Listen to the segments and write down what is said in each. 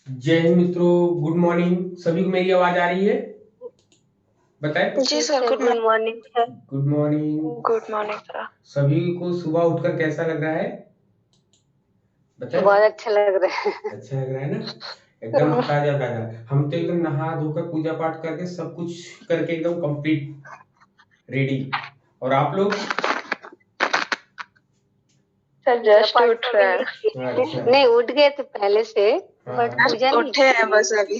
जय हिंद मित्रों, good morning. सभी को मेरी आवाज आ रही है? बताएं। जी sir, good morning sir. Good morning. Good morning sir. सभी को सुबह उठकर कैसा लग रहा है? बताएं। बहुत अच्छा लग रहा है। अच्छा लग रहा है ना? एकदम ताजा ताजा। हम तो एकदम नहा धोकर पूजा पाठ करके सब कुछ करके एकदम कंप्लीट रेडी। और आप लोग? सर जस्ट उठ रहे हैं। अच्छा। नहीं, उठ गए थे पहले से, हाँ बट हाँ। पूजा नहीं उठे हैं किए। बस अभी।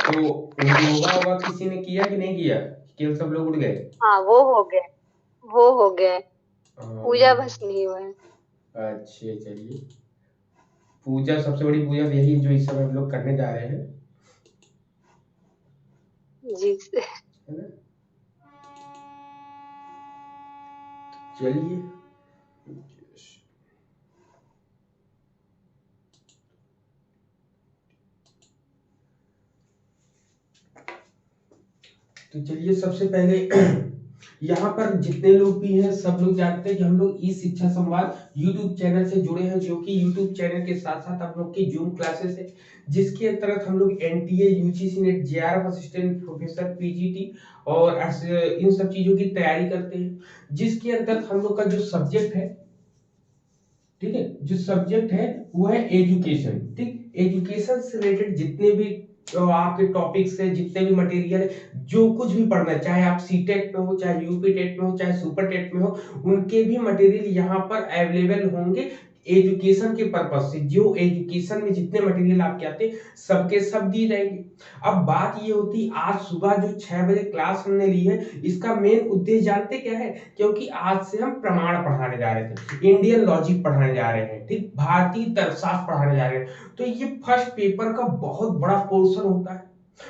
तो योगा वोगा किसी ने किया कि नहीं किया? केवल सब लोग उठ गए? हाँ, वो हो गए, वो हो गए। पूजा अम, बस नहीं हुआ है। अच्छे, चलिए। पूजा सबसे बड़ी पूजा यही है जो इस समय हम लोग करने जा रहे हैं, जी सर। है ना? चलिए। तो चलिए, सबसे पहले यहाँ पर जितने लोग भी हैं सब लोग जानते हैं कि हम लोग ई शिक्षा संवाद यूट्यूब चैनल से जुड़े हैं, जो कि यूट्यूब चैनल के साथ साथ हम लोग की जूम क्लासेस है, जिसके अंतर्गत हम लोग NTA, UGC net, JRF assistant professor, PGT और इन सब चीजों की तैयारी करते हैं। जिसके अंतर्गत हम लोग का जो सब्जेक्ट है, ठीक है, जो सब्जेक्ट है वो है एजुकेशन। ठीक, एजुकेशन से रिलेटेड जितने भी आपके टॉपिक्स है, जितने भी मटेरियल है, जो कुछ भी पढ़ना है, चाहे आप सी टेट में हो, चाहे यूपी टेट में हो, चाहे सुपर टेट में हो, उनके भी मटेरियल यहाँ पर अवेलेबल होंगे। एजुकेशन के पर्पज से जो एजुकेशन में जितने मटेरियल आपके आते हैं सबके सब दिए जाएंगे। अब बात ये होती, आज सुबह जो 6 बजे क्लास हमने ली है, इसका मेन उद्देश्य जानते क्या है? क्योंकि आज से हम प्रमाण पढ़ाने जा रहे थे, इंडियन लॉजिक पढ़ाने जा रहे हैं, ठीक, भारतीय तर्कशास्त्र पढ़ाने जा रहे हैं। तो ये फर्स्ट पेपर का बहुत बड़ा पोर्शन होता है।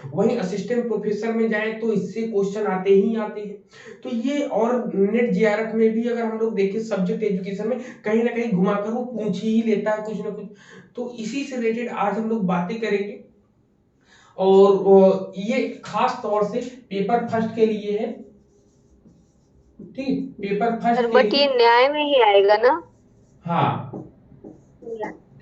वहीं असिस्टेंट प्रोफेसर में जाए तो इससे क्वेश्चन आते ही आते हैं। तो ये और नेट जेआरएफ में भी अगर हम लोग देखें सब्जेक्ट एजुकेशन में, कहीं ना कहीं घुमाकर वो पूछ ही लेता है कुछ ना कुछ। तो इसी से रिलेटेड आज हम लोग बातें करेंगे। और ये खास तौर से पेपर फर्स्ट के लिए है। ठीक, पेपर सर फर्स्ट के बट लिए। ये न्याय में ही आएगा ना? हाँ।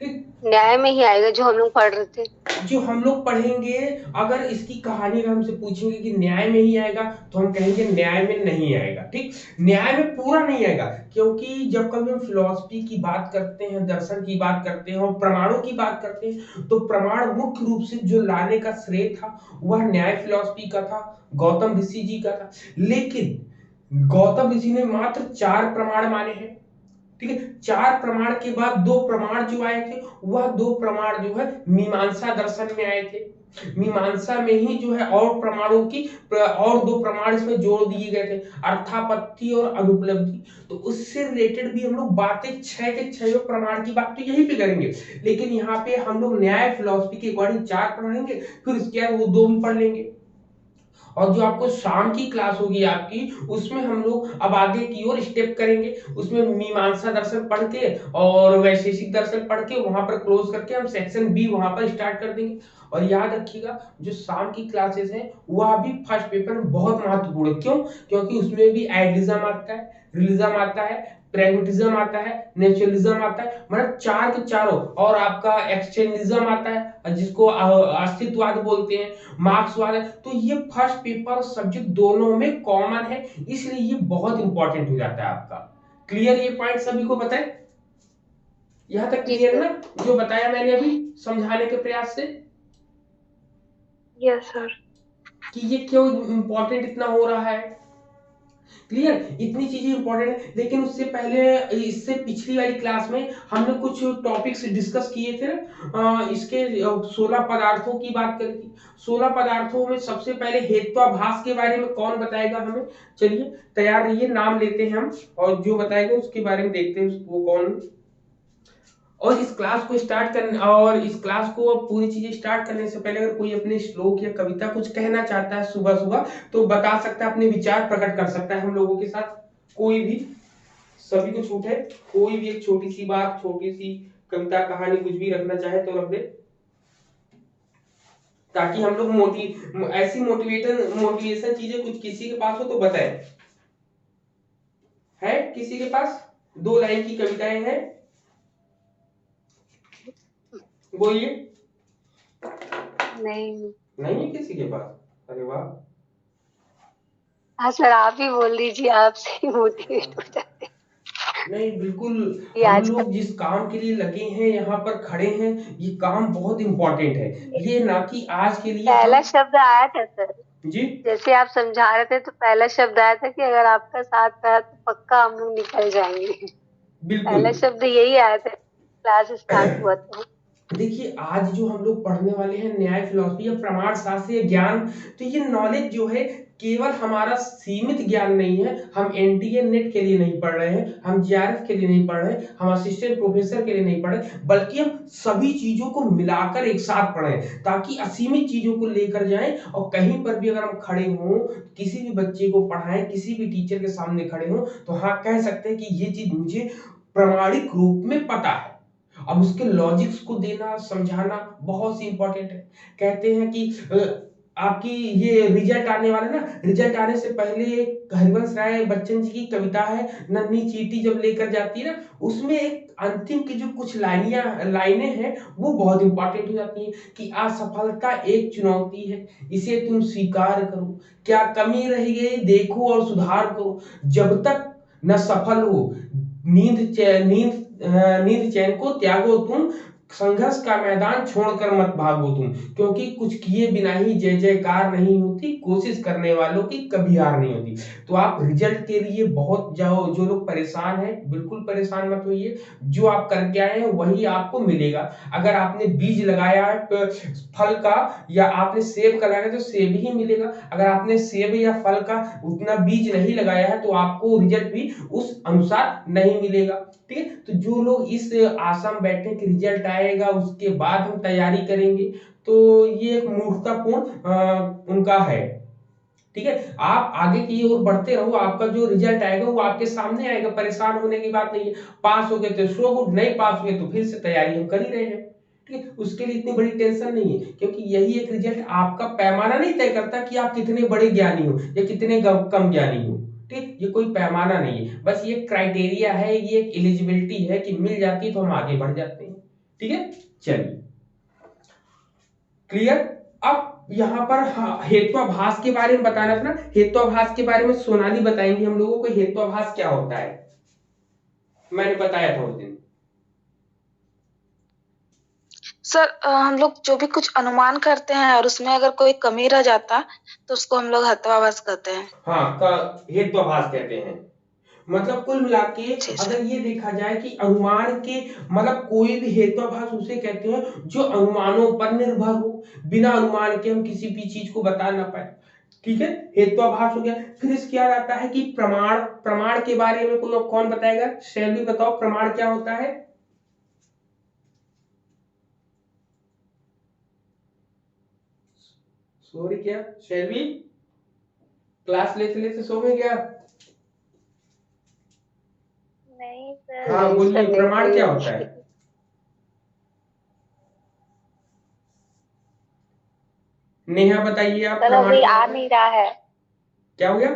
ठीक, न्याय में ही आएगा जो हम लोग पढ़ रहे थे। जो हम लोग पढ़ेंगे, अगर इसकी कहानी अगर हमसे पूछेंगे कि न्याय में ही आएगा, तो हम कहेंगे न्याय में नहीं आएगा। ठीक, न्याय में पूरा नहीं आएगा, क्योंकि जब कभी हम फिलॉसफी की बात करते हैं, दर्शन की बात करते हैं और प्रमाणों की बात करते हैं, तो प्रमाण मुख्य रूप से जो लाने का श्रेय था वह न्याय फिलॉसफी का था, गौतम ऋषि जी का था। लेकिन गौतम ऋषि ने मात्र 4 प्रमाण माने हैं। ठीक है, 4 प्रमाण के बाद 2 प्रमाण जो आए थे, वह 2 प्रमाण जो है मीमांसा दर्शन में आए थे। मीमांसा में ही जो है और प्रमाणों की और 2 प्रमाण इसमें जोड़ दिए गए थे, अर्थापत्ति और अनुपलब्धि। तो उससे रिलेटेड भी हम लोग बातें 6 के 6 प्रमाण की बात तो यहीं पे करेंगे। लेकिन यहाँ पे हम लोग न्याय फिलोसफी के अकॉर्डिंग 4 पढ़ेंगे, फिर उसके बाद वो 2 भी पढ़ लेंगे। और जो आपको शाम की क्लास होगी आपकी, उसमें हम लोग अब आगे की ओर स्टेप करेंगे। उसमें मीमांसा दर्शन पढ़ के और वैशेषिक दर्शन पढ़ के वहां पर क्लोज करके हम सेक्शन बी वहां पर स्टार्ट कर देंगे। और याद रखिएगा, जो शाम की क्लासेस हैं वह भी फर्स्ट पेपर में बहुत महत्वपूर्ण है। क्यों? क्योंकि उसमें भी आइडिज्म आता है, रियलिज्म आता है, प्रैग्मेटिज्म आता है, नेचुरलिज्म आता है, मतलब 4 के 4। और आपका एक्सचेंजिज्म आता है, जिसको अस्तित्ववाद बोलते हैं, मार्क्सवाद है। तो ये फर्स्ट पेपर सब्जेक्ट दोनों में कॉमन है, इसलिए ये बहुत इंपॉर्टेंट हो जाता है आपका। क्लियर? ये पॉइंट सभी को पता है? यहां तक जी क्लियर है सर। ना, जो बताया मैंने अभी समझाने के प्रयास से, यस सर। कि ये क्यों इंपॉर्टेंट इतना हो रहा है? क्लियर? इतनी चीजें इंपॉर्टेंट है। लेकिन उससे पहले, इससे पिछली वाली क्लास में हमने कुछ टॉपिक्स डिस्कस किए थे। इसके 16 पदार्थों की बात करी थी। 16 पदार्थों में सबसे पहले हेत्वाभास के बारे में कौन बताएगा हमें? चलिए, तैयार रहिए, नाम लेते हैं हम, और जो बताएगा उसके बारे में देखते हैं वो कौन। और इस क्लास को स्टार्ट करने, और इस क्लास को पूरी चीजें स्टार्ट करने से पहले अगर कोई अपने श्लोक या कविता कुछ कहना चाहता है सुबह सुबह, तो बता सकता है, अपने विचार प्रकट कर सकता है हम लोगों के साथ। कोई भी, सभी को छूट है। कोई भी एक छोटी सी बात, छोटी सी कविता, कहानी, कुछ भी रखना चाहे तो रख दे, ताकि हम लोग ऐसी मोटिवेशन चीजें कुछ किसी के पास हो तो बताए। है किसी के पास? 2 लाइन की कविताएं हैं, बोलिए। नहीं। नहीं है किसी के पास? अरे वाह। हाँ सर, आप ही बोल दीजिए, आपसे ही मोटिवेट हो जाते नहीं बिल्कुल। हैं। ये हम आजकल लोग जिस काम के लिए लगे हैं, यहाँ पर खड़े हैं, ये काम बहुत इम्पोर्टेंट है। ये ना कि आज के लिए पहला हम। शब्द आया था सर, जी। जैसे आप समझा रहे थे तो पहला शब्द आया था कि अगर आपका साथ रहा तो पक्का हम लोग निकल जाएंगे। बिल्कुल। पहला शब्द यही आया था क्लास स्टार्ट हुआ तो। देखिए आज जो हम लोग पढ़ने वाले हैं न्याय, फिलॉसफी या प्रमाण शास्त्र या ज्ञान, तो ये नॉलेज जो है केवल हमारा सीमित ज्ञान नहीं है। हम एनटीए नेट के लिए नहीं पढ़ रहे हैं, हम जीआरएफ के लिए नहीं पढ़ रहे हैं, हम असिस्टेंट प्रोफेसर के लिए नहीं पढ़ रहे, बल्कि हम सभी चीजों को मिलाकर एक साथ पढ़ें ताकि असीमित चीजों को लेकर जाएं। और कहीं पर भी अगर हम खड़े हों, किसी भी बच्चे को पढ़ाएं, किसी भी टीचर के सामने खड़े हों, तो हाँ कह सकते हैं कि ये चीज मुझे प्रामाणिक रूप में पता है। अब उसके लॉजिक्स को देना, समझाना बहुत सी इंपॉर्टेंट है। कहते हैं कि आपकी ये रिजल्ट आने वाला ना, रिजल्ट आने से पहले हरिवंश राय बच्चन जी की कविता है नन्ही चीटी जब लेकर जाती है ना, उसमें एक अंतिम की जो कुछ लाइनें हैं वो बहुत इंपॉर्टेंट हो जाती हैं कि असफलता एक चुनौती है, इसे तुम स्वीकार करो, क्या कमी रह गई देखो और सुधार करो, जब तक न सफल हो नींद चैन को त्यागो तुम, संघर्ष का मैदान छोड़कर मत भागो तुम, क्योंकि कुछ किए बिना ही जय जयकार नहीं होती, कोशिश करने वालों की कभी हार नहीं होती। तो आप रिजल्ट के लिए बहुत जाओ, जो लोग परेशान हैं बिल्कुल परेशान मत होइए, जो आप करके आए हैं वही आपको मिलेगा। अगर आपने बीज लगाया है फल का, या आपने सेब का लगाया तो सेब ही मिलेगा। अगर आपने सेब या फल का उतना बीज नहीं लगाया है तो आपको रिजल्ट भी उस अनुसार नहीं मिलेगा। ठीक है, तो जो लोग इस आशा में बैठे कि रिजल्ट आएगा उसके बाद हम तैयारी करेंगे, तो ये एक मूर्खतापूर्ण उनका है। ठीक है, आप आगे की ओर बढ़ते रहो, आपका जो रिजल्ट आएगा वो आपके सामने आएगा, परेशान होने की बात नहीं है। पास हो गए तो सो गुड, नहीं पास हुए तो फिर से तैयारी हम कर ही रहे हैं। ठीक है, उसके लिए इतनी बड़ी टेंशन नहीं है, क्योंकि यही एक रिजल्ट आपका पैमाना नहीं तय करता कि आप कितने बड़े ज्ञानी हो या कितने कम ज्ञानी हो। ठीक, ये कोई पैमाना नहीं है, बस ये क्राइटेरिया है, ये एक एलिजिबिलिटी है कि मिल जाती है तो हम आगे बढ़ जाते हैं। ठीक है, चलिए क्लियर। अब यहाँ पर हेत्वाभास के बारे में बताना था ना, हेत्वाभास के बारे में सोनाली बताएंगे हम लोगों को हेत्वाभास क्या होता है। मैंने बताया था उस दिन। सर हम लोग जो भी कुछ अनुमान करते हैं और उसमें अगर कोई कमी रह जाता तो उसको हम लोग हेत्वाभास कहते हैं। हाँ, हेत्वाभास कहते हैं। मतलब कुल मिला के जी सर। अगर ये देखा जाए कि अनुमान के मतलब कोई भी हेत्वाभास उसे कहते हैं जो अनुमानों पर निर्भर हो, बिना अनुमान के हम किसी भी चीज को बता ना पाए। ठीक है, हेत्वाभास हो गया। फिर इसके बाद आता है कि प्रमाण। प्रमाण के बारे में कोई कौन बताएगा? शैली बताओ, प्रमाण क्या होता है? सॉरी क्या शैली, क्लास लेते लेते सो गए क्या? नहीं सर, हाँ सर बोलिए, नहीं प्रमाण सही क्या होता है? होगी। नेहा बताइए आप, सर प्रमाण अभी क्या आ होता है? नहीं रहा है। क्या हो गया?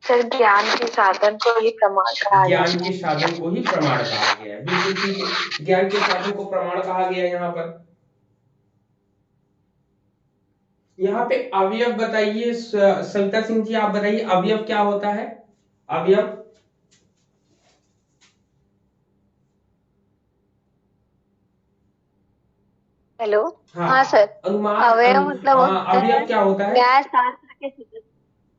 सर ज्ञान के साधन को ही प्रमाण कहा ज्ञान जाता के है। साधन को ही प्रमाण कहा गया है, बिल्कुल ठीक है, ज्ञान के साधन को प्रमाण कहा गया है। यहाँ पे अवयव बताइए, सविता सिंह जी आप बताइए अवयव क्या होता है? अवयव। हेलो। हाँ, हाँ सर, अनुमान अवयव मतलब होता है अवयव क्या होता है?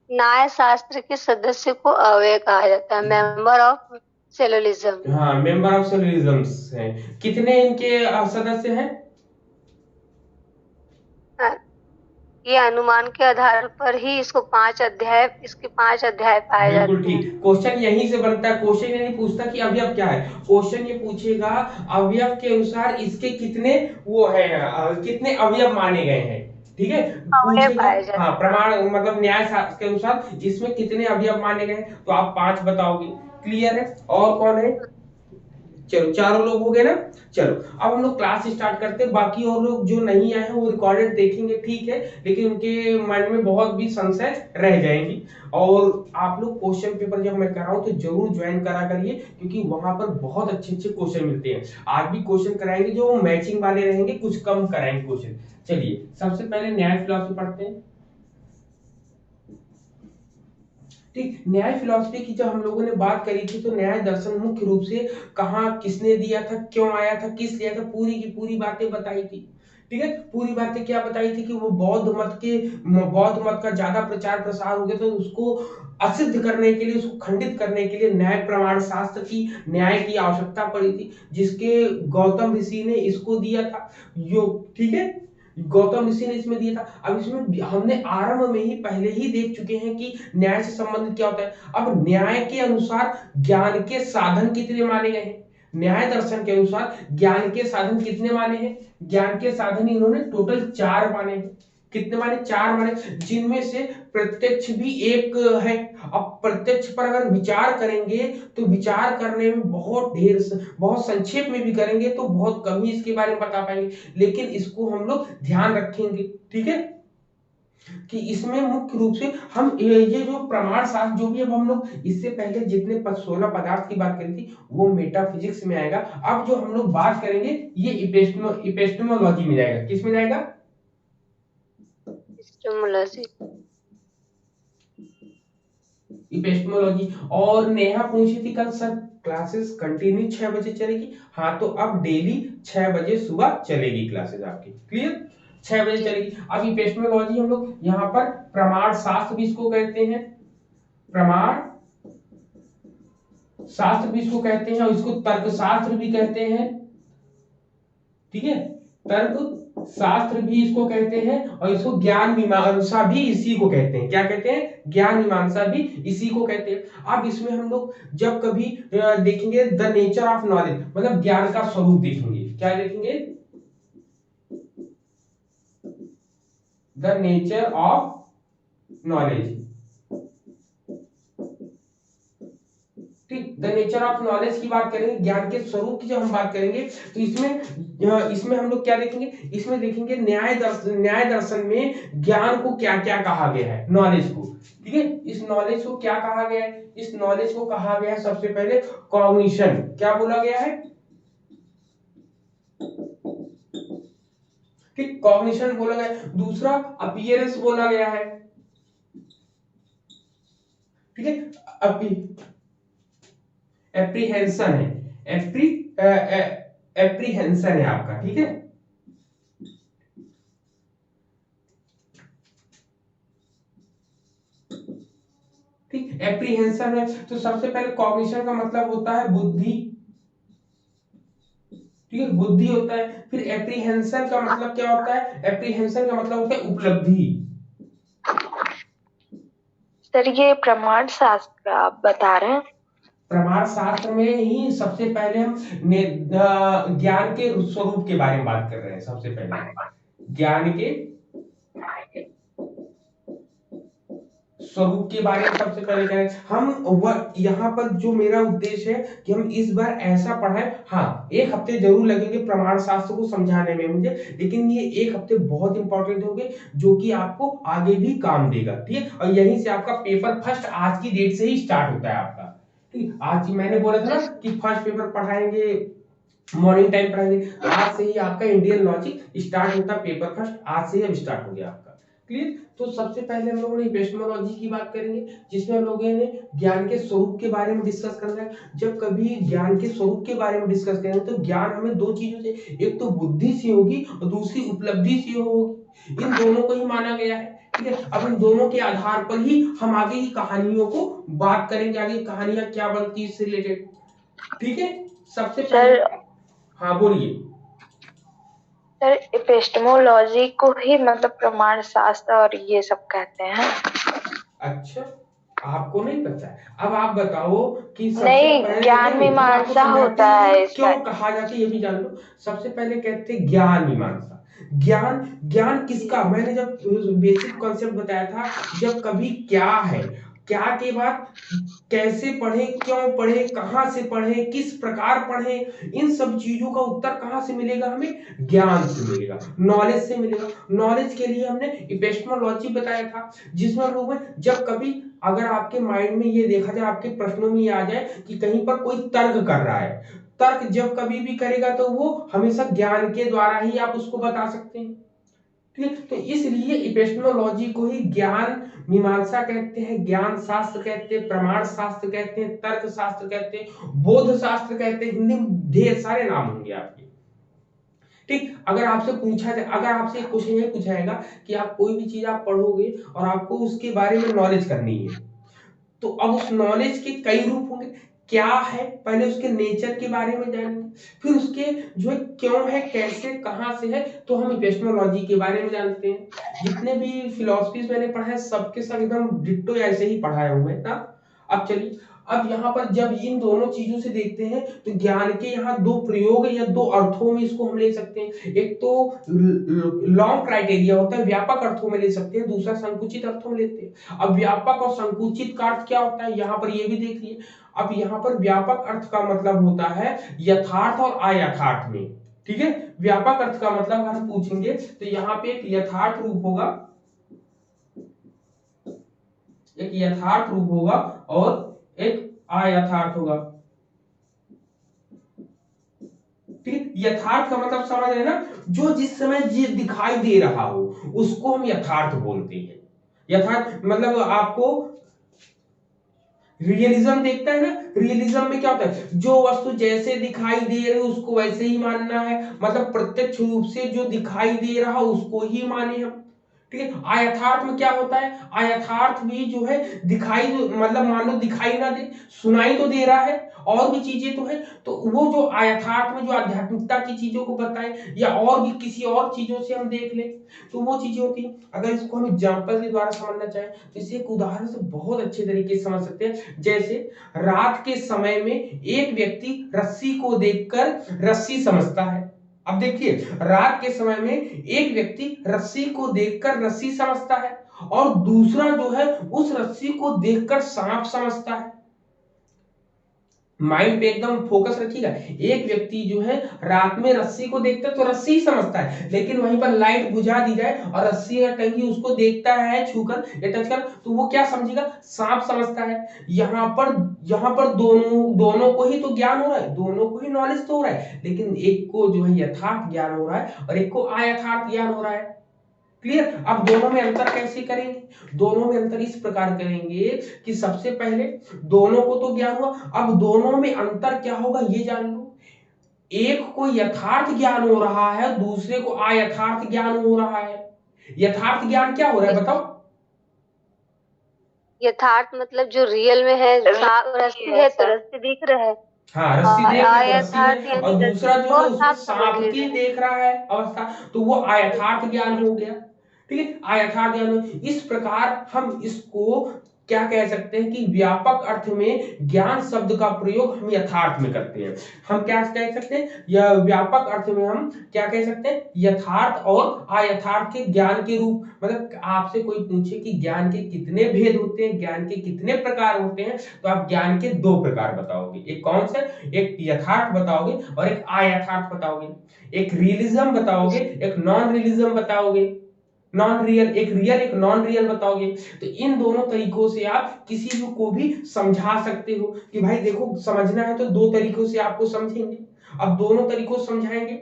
न्याय शास्त्र के सदस्य को अवयव कहा जाता है, मेंबर ऑफ सेलुलिज्म। हाँ, मेंबर ऑफ सोलिज्म्स हैं। कितने इनके सदस्य हैं? ये अनुमान के आधार पर ही इसके 5 अध्याय पाए बिल्कुल जाते ठीक, हैं। क्वेश्चन यहीं से बनता है। क्वेश्चन ये नहीं पूछता कि अवयव क्या है, क्वेश्चन ये पूछेगा अवयव के अनुसार इसके कितने वो है, कितने अवयव माने गए हैं। ठीक है, अवयव पूछेगा। पाए हाँ, जाते प्रमाण मतलब न्याय शास्त्र के अनुसार इसमें कितने अवयव माने गए हैं, तो आप 5 बताओगे। क्लियर है? और कौन है? चलो चारों लोग हो गए ना। चलो अब हम लोग क्लास स्टार्ट करते हैं। बाकी और लोग जो नहीं आए हैं वो रिकॉर्डेड देखेंगे, ठीक है, लेकिन उनके माइंड में बहुत भी संशय रह जाएंगी। और आप लोग क्वेश्चन पेपर जब मैं कर रहा हूँ तो जरूर ज्वाइन करा करिए, क्योंकि वहां पर बहुत अच्छे अच्छे क्वेश्चन मिलते हैं। आज भी क्वेश्चन कराएंगे जो मैचिंग वाले रहेंगे, कुछ कम कराएंगे क्वेश्चन। चलिए सबसे पहले न्याय फिलॉसफी पढ़ते हैं। ठीक, न्याय फिलॉसफी की जब हम लोगों ने बात करी थी तो न्याय दर्शन मुख्य रूप से कहाँ किसने दिया था, क्यों आया था, किस लिया था, पूरी की पूरी बातें बताई थी। ठीक है, पूरी बातें क्या बताई थी कि वो बौद्ध मत का ज्यादा प्रचार प्रसार हो गया तो उसको असिद्ध करने के लिए, उसको खंडित करने के लिए न्याय प्रमाण शास्त्र की, न्याय की आवश्यकता पड़ी थी, जिसके गौतम ऋषि ने इसको दिया था योग। ठीक है, गौतम ऋषि ने इसमें दिया था। अब इसमें हमने आरंभ में ही पहले ही देख चुके हैं कि न्याय से संबंधित क्या होता है। अब न्याय के अनुसार ज्ञान के साधन कितने माने गए हैं, न्याय दर्शन के अनुसार ज्ञान के साधन कितने माने हैं, ज्ञान के साधन इन्होंने टोटल 4 माने हैं। कितने माने, 4 माने, जिनमें से प्रत्यक्ष भी एक है। अब प्रत्यक्ष पर अगर विचार करेंगे तो विचार करने में बहुत संक्षेप में भी करेंगे तो बहुत कम ही इसके बारे में बता पाएंगे, लेकिन इसको हम लोग ध्यान रखेंगे। ठीक है, कि इसमें मुख्य रूप से हम ये जो प्रमाण शास्त्र जो भी, अब हम लोग इससे पहले जितने 16 पदार्थ की बात करी थी वो मेटाफिजिक्स में आएगा। अब जो हम लोग बात करेंगे ये इपेस्टेमोलॉजी में जाएगा। किस में जाएगा, इपेस्टेमोलॉजी। और नेहा पूछी थी कल सर क्लासेस कंटिन्यू 6 बजे चलेगी। हाँ तो अब डेली 6 बजे सुबह चलेगी क्लासेस आपकी, क्लियर, 6 बजे चलेगी। अब इपेस्टेमोलॉजी हम लोग यहाँ पर प्रमाण शास्त्र भी इसको कहते हैं, प्रमाण शास्त्र भी इसको कहते हैं, और इसको तर्क शास्त्र भी कहते हैं। ठीक है, तर्क शास्त्र भी इसको कहते हैं, और इसको ज्ञान मीमांसा भी इसी को कहते हैं। क्या कहते हैं, ज्ञान मीमांसा भी इसी को कहते हैं। अब इसमें हम लोग जब कभी देखेंगे द नेचर ऑफ नॉलेज, मतलब ज्ञान का स्वरूप देखेंगे। क्या देखेंगे, द नेचर ऑफ नॉलेज। ठीक, द नेचर ऑफ नॉलेज की बात करेंगे, ज्ञान के स्वरूप की जब हम बात करेंगे तो इसमें हम लोग क्या देखेंगे, इसमें देखेंगे न्याय दर्शन में ज्ञान को क्या क्या कहा गया है, नॉलेज को। ठीक है, इस नॉलेज को क्या कहा गया है, इस नॉलेज को कहा गया है सबसे पहले कॉग्निशन। क्या बोला गया है, ठीक, कॉग्निशन बोला गया है। दूसरा अपीयरेंस बोला गया है। ठीक है, एप्रीहेंशन है, एप्रीहेंशन है आपका। ठीक है, ठीक, एप्रीहेंशन है। तो सबसे पहले कॉग्निशन का मतलब होता है बुद्धि। ठीक है, बुद्धि होता है। फिर एप्रीहेंशन का मतलब क्या होता है, एप्रीहेंशन का मतलब होता है उपलब्धि। सर ये प्रमाण शास्त्र आप बता रहे हैं, प्रमाण शास्त्र में ही सबसे पहले हम ज्ञान के स्वरूप के बारे में बात कर रहे हैं। सबसे पहले ज्ञान के स्वरूप के बारे में सबसे पहले करें हम। यहाँ पर जो मेरा उद्देश्य है कि हम इस बार ऐसा पढ़ाएं, हाँ 1 हफ्ते जरूर लगेंगे प्रमाण शास्त्र को समझाने में मुझे, लेकिन ये 1 हफ्ते बहुत इंपॉर्टेंट होंगे जो कि आपको आगे भी काम देगा। ठीक है, और यहीं से आपका पेपर फर्स्ट आज की डेट से ही स्टार्ट होता है आपका। ठीक, आज मैंने बोला था ना कि फर्स्ट पेपर पढ़ाएंगे, मॉर्निंग टाइम पढ़ाएंगे, तो आज से ही आपका इंडियन लॉजिक स्टार्ट होता है। पेपर फर्स्ट आज से ही अब स्टार्ट हो गया आपका, क्लियर। तो सबसे पहले हम लोगों ने इपेस्टेमोलॉजी की बात करेंगे, जिसमें हम लोगों ने ज्ञान के स्वरूप के बारे में डिस्कस करना है। जब कभी ज्ञान के स्वरूप के बारे में डिस्कस करेंगे तो ज्ञान हमें 2 चीजों से, एक तो बुद्धि से होगी और दूसरी उपलब्धि से होगी। इन दोनों को ही माना गया है। ठीक है, अब इन दोनों के आधार पर ही हम आगे की कहानियों को बात करेंगे, आगे कहानियां क्या बनती है इससे रिलेटेड। ठीक है, सबसे पहले हाँ बोलिए सर एपिस्टेमोलॉजी को ही मतलब प्रमाण शास्त्र और ये सब कहते हैं। अच्छा, आपको नहीं पता है। अब आप बताओ कि सबसे नहीं, पहले ज्ञान मीमांसा होता है क्यों कहा जाता है ये भी जान लो। सबसे पहले कहते हैं ज्ञान मीमांसा। ज्ञान किसका, मैंने जब बेसिक कॉन्सेप्ट बताया था, जब कभी क्या है, क्या के बाद कैसे पढ़े, क्यों पढ़े, कहां से पढ़े, किस प्रकार पढ़े, इन सब चीजों का उत्तर कहां से मिलेगा, हमें ज्ञान से मिलेगा, नॉलेज से मिलेगा। नॉलेज के लिए हमने इपिस्टेमोलॉजी बताया था, जिसमें हम लोग जब कभी अगर आपके माइंड में ये देखा जाए, आपके प्रश्नों में ये आ जाए कि कहीं पर कोई तर्क कर रहा है, तर्क जब कभी भी करेगा तो वो हमेशा ज्ञान के द्वारा ही आप उसको बता सकते हैं। ठीक, तो इसलिए इपिस्टेमोलॉजी को ही ज्ञान मीमांसा कहते हैं, ज्ञान शास्त्र कहते हैं, प्रमाण शास्त्र कहते हैं, तर्क शास्त्र कहते हैं, बोध शास्त्र कहते हैं। हिंदी में ढेर सारे नाम होंगे आपके। ठीक, अगर आपसे पूछा जाए, अगर आपसे एक क्वेश्चन ये पूछा जाएगा कि आप कोई भी चीज आप पढ़ोगे और आपको उसके बारे में नॉलेज करनी है, तो अब उस नॉलेज के कई रूप होंगे। क्या है, पहले उसके नेचर के बारे में जानेंगे, फिर उसके जो है क्यों है, कैसे, कहां से है, तो हम इपिस्टेमोलॉजी के बारे में जानते हैं। जितने भी फिलॉसफीज मैंने पढ़ा है सबके सब एकदम डिट्टो ऐसे ही पढ़ाए हुए हैं ना। अब चलिए, अब यहाँ पर जब इन दोनों चीजों से देखते हैं तो ज्ञान के यहाँ दो प्रयोग या दो अर्थों में इसको हम ले सकते हैं। एक तो लॉन्ग क्राइटेरिया होता है, व्यापक अर्थों में ले सकते हैं, दूसरा संकुचित अर्थों में लेते हैं। अब व्यापक और संकुचित का अर्थ क्या होता है, यहाँ पर ये भी देख लिए। अब यहाँ पर व्यापक अर्थ का मतलब होता है यथार्थ और अयथार्थ में। ठीक है, व्यापक अर्थ का मतलब हम पूछेंगे तो यहाँ पे एक यथार्थ रूप होगा, एक यथार्थ रूप होगा और एक अयथार्थ होगा। ठीक, यथार्थ का मतलब समझ रहे हैं ना, जो जिस समय ये दिखाई दे रहा हो उसको हम यथार्थ बोलते हैं। यथार्थ मतलब आपको रियलिज्म देखता है ना, रियलिज्म में क्या होता है, जो वस्तु जैसे दिखाई दे रही है उसको वैसे ही मानना है, मतलब प्रत्यक्ष रूप से जो दिखाई दे रहा उसको ही माने हम। ठीक है, अयथार्थ में क्या होता है, अयथार्थ भी जो है दिखाई, मतलब मान लो दिखाई ना दे, सुनाई तो दे रहा है, और भी चीजें तो है, तो वो जो अयथार्थ में जो आध्यात्मिकता की चीजों को बताए या और भी किसी और चीजों से हम देख ले, तो वो चीजें होती है। अगर इसको हम एग्जाम्पल के द्वारा समझना चाहें तो इसे एक उदाहरण से बहुत अच्छे तरीके से समझ सकते हैं। जैसे रात के समय में एक व्यक्ति रस्सी को देखकर रस्सी समझता है। अब देखिए, रात के समय में एक व्यक्ति रस्सी को देखकर रस्सी समझता है और दूसरा जो है उस रस्सी को देखकर सांप समझता है। माइंड पे एकदम फोकस रखिएगा। एक व्यक्ति जो है रात में रस्सी को देखता है तो रस्सी ही समझता है, लेकिन वहीं पर लाइट बुझा दी जाए और रस्सी या टंगी उसको देखता है छूकर या टच कर, तो वो क्या समझेगा, सांप समझता है। यहाँ पर दोनों को ही तो ज्ञान हो रहा है, दोनों को ही नॉलेज तो हो रहा है, लेकिन एक को जो है यथार्थ ज्ञान हो रहा है और एक को अयथार्थ ज्ञान हो रहा है। क्लियर। अब दोनों में अंतर कैसे करेंगे, दोनों में अंतर इस प्रकार करेंगे कि सबसे पहले दोनों को तो ज्ञान हुआ, अब दोनों में अंतर क्या होगा ये जान लो। एक को यथार्थ ज्ञान हो रहा है, दूसरे को अयथार्थ ज्ञान हो रहा है। यथार्थ ज्ञान क्या हो रहा है बताओ। यथार्थ मतलब जो रियल में है, रस्सी है तो रस्सी दिख रहा है। हाँ, रस्सी देख रही है, रस्सी अयथार्थ है, और यानी दूसरा रस्सी जो को है उसमें साफ समझ सांप ले की रहे हैं। देख रहा है अवस्था, तो वो अयथार्थ ज्ञान हो गया। ठीक है, अयथार्थ ज्ञान। इस प्रकार हम इसको क्या कह सकते हैं कि व्यापक अर्थ में ज्ञान शब्द का प्रयोग हम यथार्थ में करते हैं। हम क्या कह सकते हैं, यह व्यापक अर्थ में हम क्या कह सकते हैं, यथार्थ और अयथार्थ के ज्ञान के रूप। मतलब आपसे कोई पूछे कि ज्ञान के कितने भेद होते हैं, ज्ञान के कितने प्रकार होते हैं, तो आप ज्ञान के दो प्रकार बताओगे। एक कौन से, एक यथार्थ बताओगे और एक अयथार्थ बताओगे। एक रियलिज्म बताओगे, एक नॉन रियलिज्म बताओगे। नॉन रियल, एक रियल एक नॉन रियल बताओगे। तो इन दोनों तरीकों से आप किसी को भी समझा सकते हो कि भाई देखो समझना है तो दो तरीकों से आपको समझेंगे। अब दोनों तरीकों से समझाएंगे,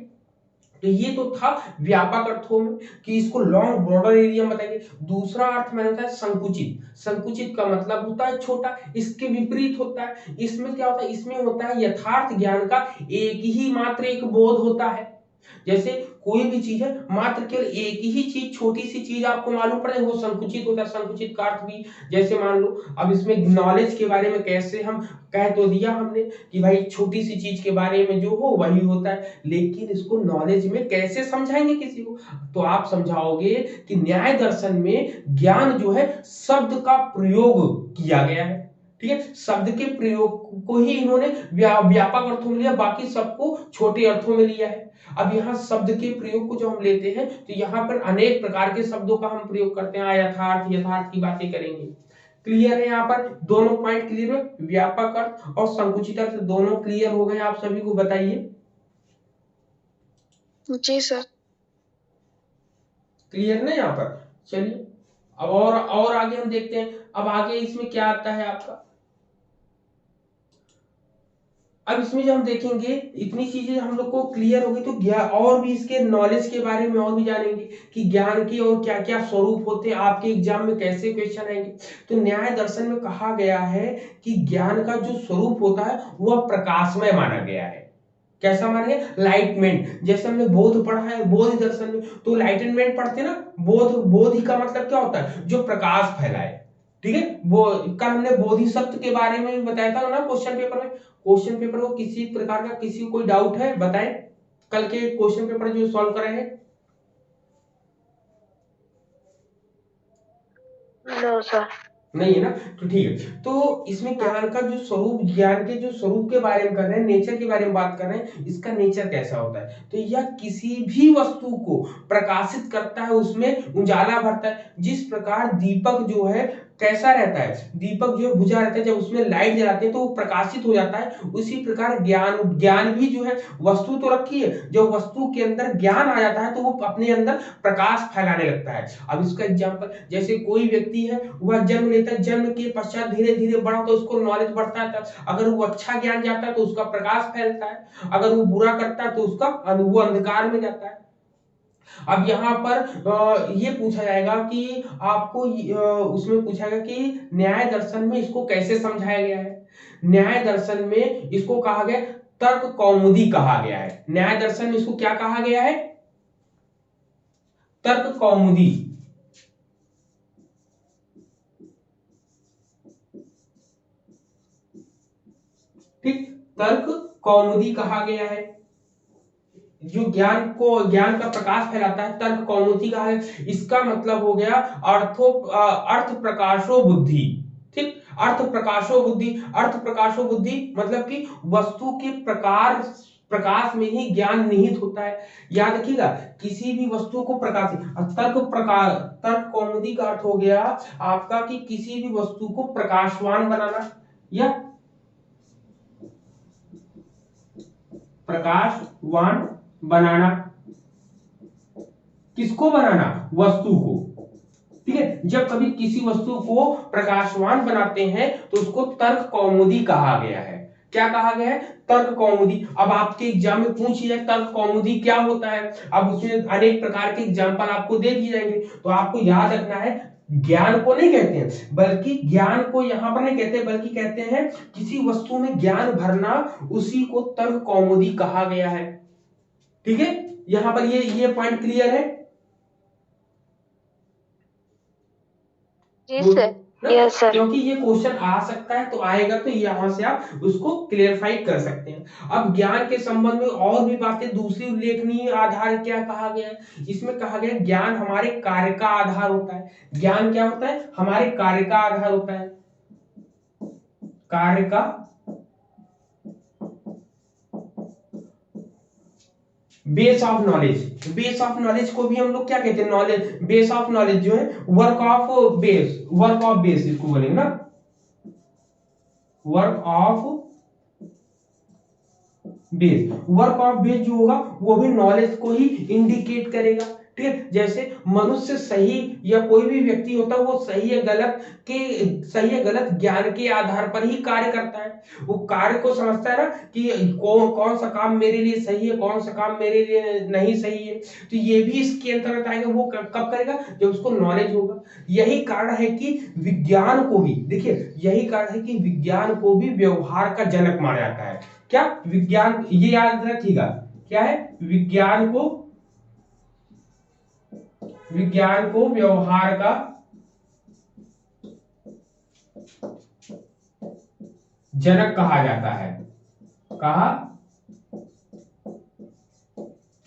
तो ये तो था व्यापक अर्थों में कि इसको लॉन्ग ब्रॉडर एरिया में बताएंगे। दूसरा अर्थ में होता है संकुचित। संकुचित का मतलब होता है छोटा, इसके विपरीत होता है। इसमें क्या होता है, इसमें होता है यथार्थ ज्ञान का एक ही मात्र एक बोध होता है। जैसे कोई भी चीज है, मात्र केवल एक ही चीज, छोटी सी चीज आपको मालूम पड़े, वो संकुचित होता है। संकुचित का अर्थ भी जैसे मान लो, अब इसमें नॉलेज के बारे में कैसे हम कह तो दिया हमने कि भाई छोटी सी चीज के बारे में जो हो वही होता है, लेकिन इसको नॉलेज में कैसे समझाएंगे किसी को, तो आप समझाओगे कि न्याय दर्शन में ज्ञान जो है शब्द का प्रयोग किया गया है। ठीक है, शब्द के प्रयोग को ही इन्होंने व्यापक अर्थों में लिया, बाकी सबको छोटे अर्थों में लिया है। अब यहाँ शब्द के प्रयोग को जो हम लेते हैं तो यहाँ पर अनेक प्रकार के शब्दों का हम प्रयोग करते हैं। यथार्थ, यथार्थ की बातें करेंगे। क्लियर है? यहाँ पर दोनों पॉइंट क्लियर है, व्यापक अर्थ और संकुचित अर्थ दोनों क्लियर हो गए आप सभी को? बताइए। जी सर। क्लियर ना यहाँ पर? चलिए अब और आगे हम देखते हैं। अब आगे इसमें क्या आता है आपका, अब इसमें जब हम देखेंगे इतनी चीजें हम लोग को क्लियर होगी तो ज्ञान और भी इसके नॉलेज के बारे में और भी जानेंगे कि ज्ञान के और क्या क्या स्वरूप होते हैं, आपके एग्जाम में कैसे क्वेश्चन आएंगे। तो न्याय दर्शन में कहा गया है कि ज्ञान का जो स्वरूप होता है वह प्रकाशमय माना गया है। कैसा माना गया? लाइटमेंट। जैसे हमने बोध पढ़ा है बोध दर्शन में, तो लाइटनमेंट पढ़ते ना, बोध का मतलब क्या होता है? जो प्रकाश फैलाए। ठीक है, वो कल हमने बोधिसत्व के बारे में भी बताया था ना क्वेश्चन पेपर में। क्वेश्चन पेपर को किसी प्रकार का किसी को कोई डाउट है बताएं, कल के क्वेश्चन पेपर जो सॉल्व करे हैं? No sir. नहीं है ना, तो ठीक है। तो इसमें ज्ञान का जो स्वरूप, ज्ञान के जो स्वरूप के बारे में कर रहे हैं, नेचर के बारे में बात कर रहे हैं, इसका नेचर कैसा होता है? तो यह किसी भी वस्तु को प्रकाशित करता है, उसमें उजाला भरता है। जिस प्रकार दीपक जो है कैसा रहता है, दीपक जो बुझा रहता है, जब उसमें लाइट जलाते हैं तो वो प्रकाशित हो जाता है। उसी प्रकार ज्ञान भी जो है, वस्तु तो रखी है, जब वस्तु के अंदर ज्ञान आ जाता है तो वो अपने अंदर प्रकाश फैलाने लगता है। अब इसका एग्जांपल, जैसे कोई व्यक्ति है वह जन्म लेता है, जन्म के पश्चात धीरे धीरे बड़ा तो उसको नॉलेज बढ़ता है, अगर वो अच्छा ज्ञान जाता है तो उसका प्रकाश फैलता है, अगर वो बुरा करता है तो उसका वो अंधकार में जाता है। अब यहाँ पर ये पूछा जाएगा कि आपको उसमें पूछा गया कि न्याय दर्शन में इसको कैसे समझाया गया है। न्याय दर्शन में इसको कहा गया तर्क कौमुदी कहा गया है। न्याय दर्शन में इसको क्या कहा गया है? तर्क कौमुदी। ठीक, तर्क कौमुदी कहा गया है। जो ज्ञान का प्रकाश फैलाता है, तर्क कौमुदी का है। इसका मतलब हो गया अर्थ प्रकाशो बुद्धि। ठीक, अर्थ प्रकाशो बुद्धि। अर्थ प्रकाशो बुद्धि मतलब कि वस्तु के प्रकाश में ही ज्ञान निहित होता है। याद रखिएगा, किसी भी वस्तु को प्रकाशित, तर्क कौमुदी का अर्थ हो गया आपका कि किसी भी वस्तु को प्रकाशवान बनाना, या प्रकाशवान बनाना। किसको बनाना? वस्तु को। ठीक है, जब कभी किसी वस्तु को प्रकाशवान बनाते हैं तो उसको तर्क कौमुदी कहा गया है। क्या कहा गया है? तर्क कौमुदी। अब आपके एग्जाम में पूछ लिया तर्क कौमुदी क्या होता है, अब उसमें अनेक प्रकार के एग्जाम्पल आपको दे दिए जाएंगे, तो आपको याद रखना है ज्ञान को नहीं कहते हैं, बल्कि ज्ञान को यहां पर नहीं कहते, बल्कि कहते हैं किसी वस्तु में ज्ञान भरना, उसी को तर्क कौमुदी कहा गया है। ठीक है, यहां पर ये पॉइंट क्लियर है? जी सर। Yes sir. क्योंकि ये क्वेश्चन आ सकता है, तो आएगा तो यहां से आप उसको क्लियरफाई कर सकते हैं। अब ज्ञान के संबंध में और भी बातें, दूसरी उल्लेखनीय आधार क्या कहा गया है? इसमें कहा गया ज्ञान हमारे कार्य का आधार होता है। ज्ञान क्या होता है? हमारे कार्य का आधार होता है। कार्य का base of knowledge. Base of knowledge को भी हम लोग क्या कहते हैं? नॉलेज, बेस ऑफ नॉलेज जो है वर्क ऑफ बेस इसको बोलेंगे ना, work of base. Work of base जो होगा वो भी नॉलेज को ही इंडिकेट करेगा। ठीक है, जैसे मनुष्य सही या कोई भी व्यक्ति होता है वो सही या गलत ज्ञान के आधार पर ही कार्य करता है। वो कार्य को समझता है ना कि कौन सा काम मेरे लिए सही है, कौन सा काम मेरे लिए नहीं सही है, तो ये भी इसके अंतर्गत आएगा। वो कब करेगा? जब उसको नॉलेज होगा। यही कारण है कि विज्ञान को भी, देखिए यही कारण है कि विज्ञान को भी व्यवहार का जनक माना जाता है। क्या? विज्ञान, ये याद रखिएगा, क्या है? विज्ञान को व्यवहार का जनक कहा जाता है। कहा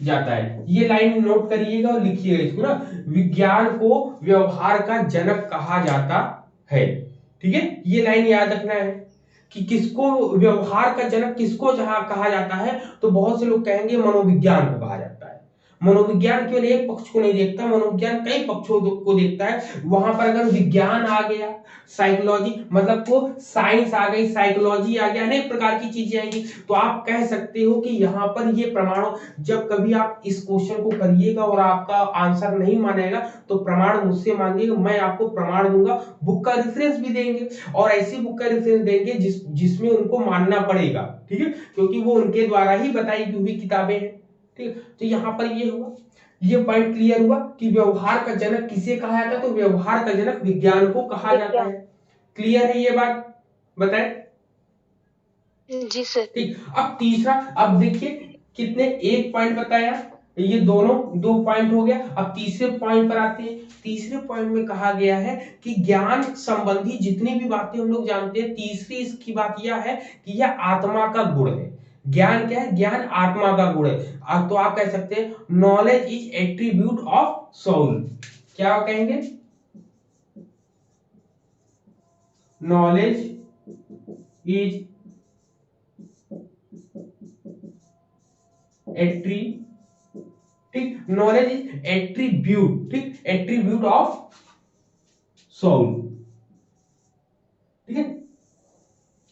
जाता है, ये लाइन नोट करिएगा और लिखिएगा इसको ना, विज्ञान को व्यवहार का जनक कहा जाता है। ठीक है, ये लाइन याद रखना है कि किसको व्यवहार का जनक किसको जहां कहा जाता है, तो बहुत से लोग कहेंगे मनोविज्ञान को कहा जाता है। मनोविज्ञान केवल एक पक्ष को नहीं देखता, मनोविज्ञान कई पक्षों को देखता है। वहां पर अगर विज्ञान आ गया, साइकोलॉजी मतलब को साइंस आ गई, साइकोलॉजी आ गया, अनेक प्रकार की चीजें आएंगी, तो आप कह सकते हो कि यहाँ पर ये प्रमाणों, जब कभी आप इस क्वेश्चन को करिएगा और आपका आंसर नहीं मानेगा तो प्रमाण मुझसे मांगिएगा, मैं आपको प्रमाण दूंगा, बुक का रेफरेंस भी देंगे और ऐसी बुक का रेफरेंस देंगे जिसमें उनको मानना पड़ेगा, ठीक है, क्योंकि वो उनके द्वारा ही बताई हुई किताबें हैं, ठीक है। तो यहाँ पर ये हुआ, ये पॉइंट क्लियर हुआ कि व्यवहार का जनक किसे कहा जाता है, तो व्यवहार का जनक विज्ञान को कहा जाता है। क्लियर है ये बात, बताएं? जी सर। ठीक, अब तीसरा, अब देखिए कितने, एक पॉइंट बताया, ये दोनों 2 पॉइंट हो गया। अब तीसरे पॉइंट पर आते हैं। तीसरे पॉइंट में कहा गया है कि ज्ञान संबंधी जितनी भी बातें हम लोग जानते हैं, तीसरी इसकी बात यह है कि यह आत्मा का गुण है। ज्ञान क्या है? ज्ञान आत्मा का गुण है। अब तो आप कह सकते हैं knowledge is attribute of soul. क्या कहेंगे? नॉलेज इज ठीक, नॉलेज इज एट्रीब्यूट, ठीक, एट्रीब्यूट ऑफ सोल, ठीक है।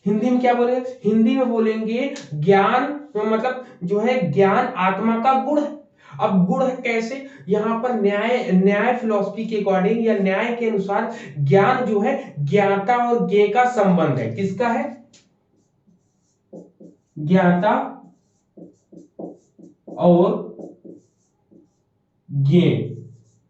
हिंदी में क्या बोलेंगे? हिंदी में बोलेंगे ज्ञान मतलब जो है ज्ञान आत्मा का गुण है। अब गुण है कैसे? यहाँ पर न्याय फिलॉसफी के अकॉर्डिंग या न्याय के अनुसार ज्ञान जो है ज्ञाता और ज्ञेय का संबंध है। किसका है? ज्ञाता और ज्ञेय,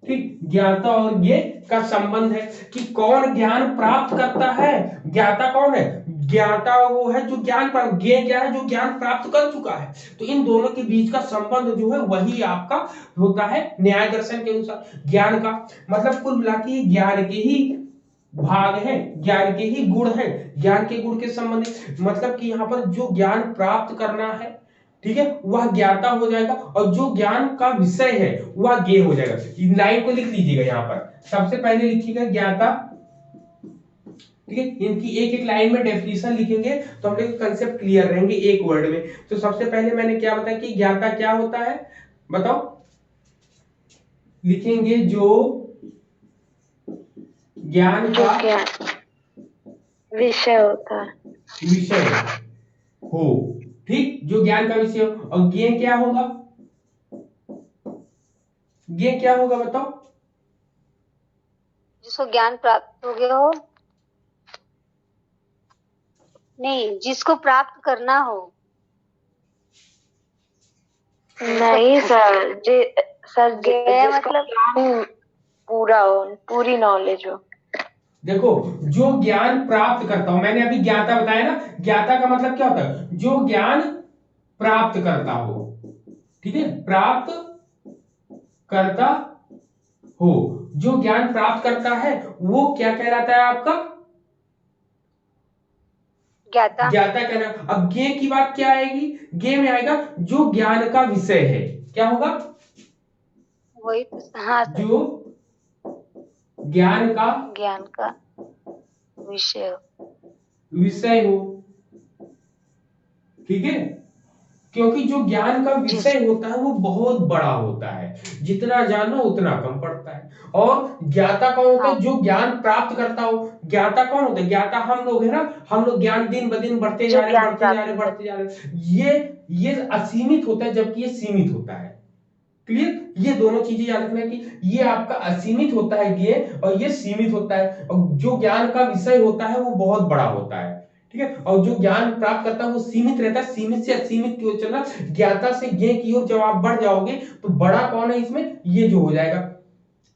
ठीक, ज्ञाता और ज्ञेय का संबंध है कि कौन ज्ञान प्राप्त करता है। ज्ञाता कौन है? ज्ञाता वो है जो ज्ञान प्राप्त, ज्ञेय क्या है? जो ज्ञान प्राप्त कर चुका है। तो इन दोनों के बीच का संबंध जो है वही आपका होता है न्याय दर्शन के अनुसार। ज्ञान का मतलब कुल मिला के ज्ञान के ही भाग है, ज्ञान के ही गुण है, ज्ञान के गुण के संबंधित, मतलब कि यहाँ पर जो ज्ञान प्राप्त करना है, ठीक है, वह ज्ञाता हो जाएगा और जो ज्ञान का विषय है वह ज्ञेय हो जाएगा। इन लाइन को लिख लीजिएगा। यहाँ पर सबसे पहले लिखिएगा ज्ञाता, ठीक है, इनकी एक एक लाइन में डेफिनेशन लिखेंगे तो हम लोग कंसेप्ट क्लियर रहेंगे एक वर्ड में। तो सबसे पहले मैंने क्या बताया कि ज्ञाता क्या होता है, बताओ? लिखेंगे जो ज्ञान का विषय होता है, विषय हो, ठीक, जो ज्ञान का विषय हो। और ज्ञेय क्या होगा? ज्ञेय क्या होगा बताओ? जिसको ज्ञान प्राप्त हो गया हो, नहीं, जिसको प्राप्त करना हो। नहीं सर, सर ज्ञेय मतलब पूरा हो, पूरी नॉलेज हो। देखो, जो ज्ञान प्राप्त करता हो, मैंने अभी ज्ञाता बताया ना, ज्ञाता का मतलब क्या होता है? जो ज्ञान प्राप्त करता हो, ठीक है, प्राप्त करता हो, जो ज्ञान प्राप्त करता है वो क्या कहलाता है आपका? ज्ञाता। ज्ञाता कहना। अब ज्ञेय की बात क्या आएगी? ज्ञेय में आएगा जो ज्ञान का विषय है। क्या होगा? वही तो, हाँ सर। जो ज्ञान का विषय हो, ठीक है, क्योंकि जो ज्ञान का विषय होता है वो बहुत बड़ा होता है, जितना जानो उतना कम पड़ता है। और ज्ञाता कौन होता है? जो ज्ञान प्राप्त करता हो। ज्ञाता कौन होता है? ज्ञाता हम लोग है ना, हम लोग ज्ञान दिन ब दिन बढ़ते जा रहे, ये असीमित होता है जबकि ये सीमित होता है। क्लियर? ये दोनों चीजें याद रखना है कि ये आपका असीमित होता है ज्ञेय और ये सीमित होता है। और जो ज्ञान का विषय होता है वो बहुत बड़ा होता है, ठीक है, और जो ज्ञान प्राप्त करता है वो सीमित रहता है। सीमित से असीमित की ओर चलना, ज्ञाता से ज्ञेय की ओर जब आप बढ़ जाओगे तो बड़ा कौन है इसमें? ये जो हो जाएगा।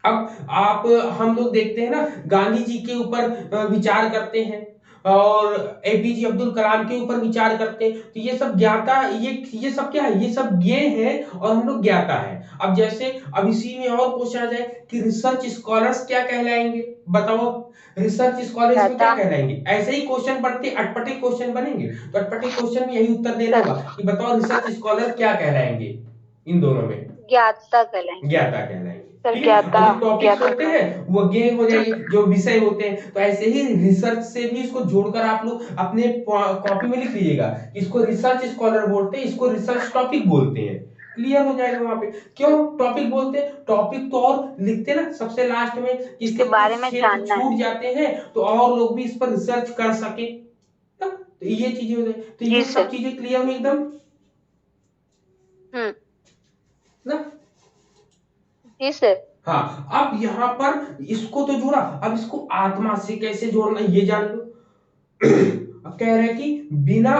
अब आप हम लोग देखते हैं ना, गांधी जी के ऊपर विचार करते हैं और एपीजे अब्दुल कलाम के ऊपर विचार करते हैं, तो ये सब ज्ञाता, ये सब क्या है? ये सब ज्ञेय है और हम लोग ज्ञाता है। अब जैसे अब इसी में और क्वेश्चन आ जाए कि रिसर्च स्कॉलर्स क्या कहलाएंगे, बताओ? रिसर्च स्कॉलर्स में क्या कहलाएंगे? ऐसे ही क्वेश्चन पढ़ते अटपटे क्वेश्चन बनेंगे, तो अटपटे क्वेश्चन में यही उत्तर देना होगा कि बताओ रिसर्च स्कॉलर क्या कहलाएंगे? इन दोनों में ज्ञाता कहलाएंगे। ज्ञाता कहलाएंगे। टॉपिक होते हैं वो ज्ञेय हो जाएंगे, जो विषय होते हैं। तो ऐसे ही रिसर्च से भी इसको जोड़कर आप लोग अपने कॉपी में लिख लीजिएगा। इसको रिसर्च स्कॉलर बोलते हैं, इसको रिसर्च टॉपिक बोलते हैं। क्लियर हो जाएगा वहां पे। क्यों टॉपिक बोलते हैं, टॉपिक तो और लिखते ना सबसे लास्ट में, इसके इसके बारे कुछ में क्षेत्र जानना है। छूट जाते हैं तो और लोग भी इस पर रिसर्च कर सके ना, तो ये चीजें हो जाए, तो जी ये सर। सब चीजें क्लियर हुई एकदम ना। जी सर। हाँ, अब यहाँ पर इसको तो जोड़ा, अब इसको आत्मा से कैसे जोड़ना ये जान लो। अब कह रहे हैं कि बिना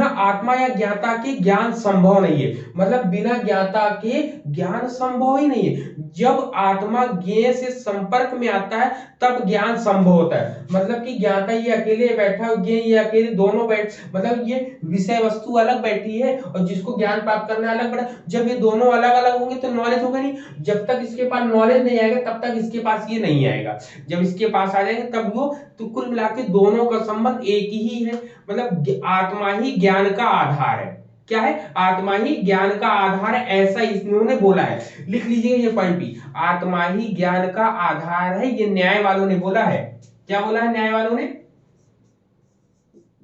आत्मा या ज्ञाता के ज्ञान संभव नहीं है, मतलब बिना ज्ञाता के ज्ञान संभव ही नहीं है। जब आत्मा ज्ञेय से संपर्क में आता है तब ज्ञान संभव होता है, मतलब कि ज्ञाता ये अकेले बैठा, ज्ञेय ये अकेले, दोनों बैठ, मतलब ये विषय वस्तु अलग बैठी है और जिसको ज्ञान प्राप्त करना अलग बैठा। जब ये दोनों अलग अलग होंगे तो नॉलेज होगा नहीं, जब तक इसके पास नॉलेज नहीं आएगा तब तक इसके पास ये नहीं आएगा, जब इसके पास आ जाएगा तब वो, तो कुल मिला के दोनों का संबंध एक ही है, मतलब आत्मा ही ज्ञान का आधार है। क्या है? आत्मा ही ज्ञान का आधार है, ऐसा इन्होंने बोला है। लिख लीजिए ये पॉइंट भी, आत्मा ही ज्ञान का आधार है, ये न्याय वालों ने बोला है। क्या बोला है न्याय वालों ने?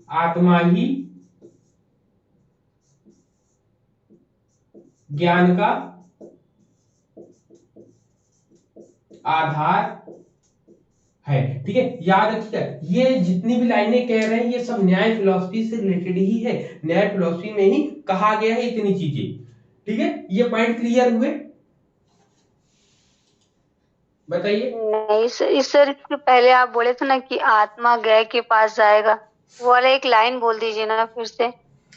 आत्मा ही ज्ञान का आधार है। ठीक है, याद रखिएगा, ये जितनी भी लाइनें कह रहे हैं ये सब न्याय फिलॉसफी से रिलेटेड ही है, न्याय फिलॉसफी में ही कहा गया है इतनी चीजें। ठीक है, ये पॉइंट क्लियर हुए? बताइए। नहीं सर, इसके पहले आप बोले थे ना कि आत्मा गए के पास जाएगा, वो वाला एक लाइन बोल दीजिए ना फिर से।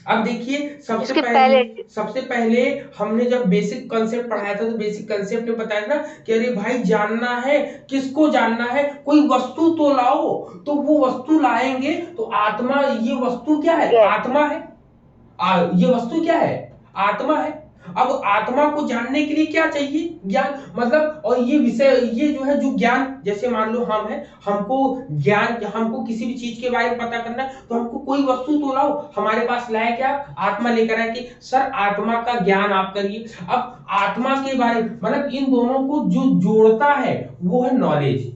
अब देखिए, सबसे पहले हमने जब बेसिक कॉन्सेप्ट पढ़ाया था तो बेसिक कॉन्सेप्ट में बताया था ना कि अरे भाई जानना है, किसको जानना है? कोई वस्तु तो लाओ, तो वो वस्तु लाएंगे तो आत्मा, ये वस्तु क्या है? आत्मा है। ये वस्तु क्या है? आत्मा है। अब आत्मा को जानने के लिए क्या चाहिए? ज्ञान, मतलब, और ये विषय, ये जो है जो ज्ञान, जैसे मान लो हम है, हमको ज्ञान, हमको किसी भी चीज के बारे में पता करना है तो हमको कोई वस्तु तो लाओ, हमारे पास लाए क्या? आत्मा लेकर आए कि सर आत्मा का ज्ञान आप करिए। अब आत्मा के बारे में, मतलब इन दोनों को जो जोड़ता है वो है नॉलेज।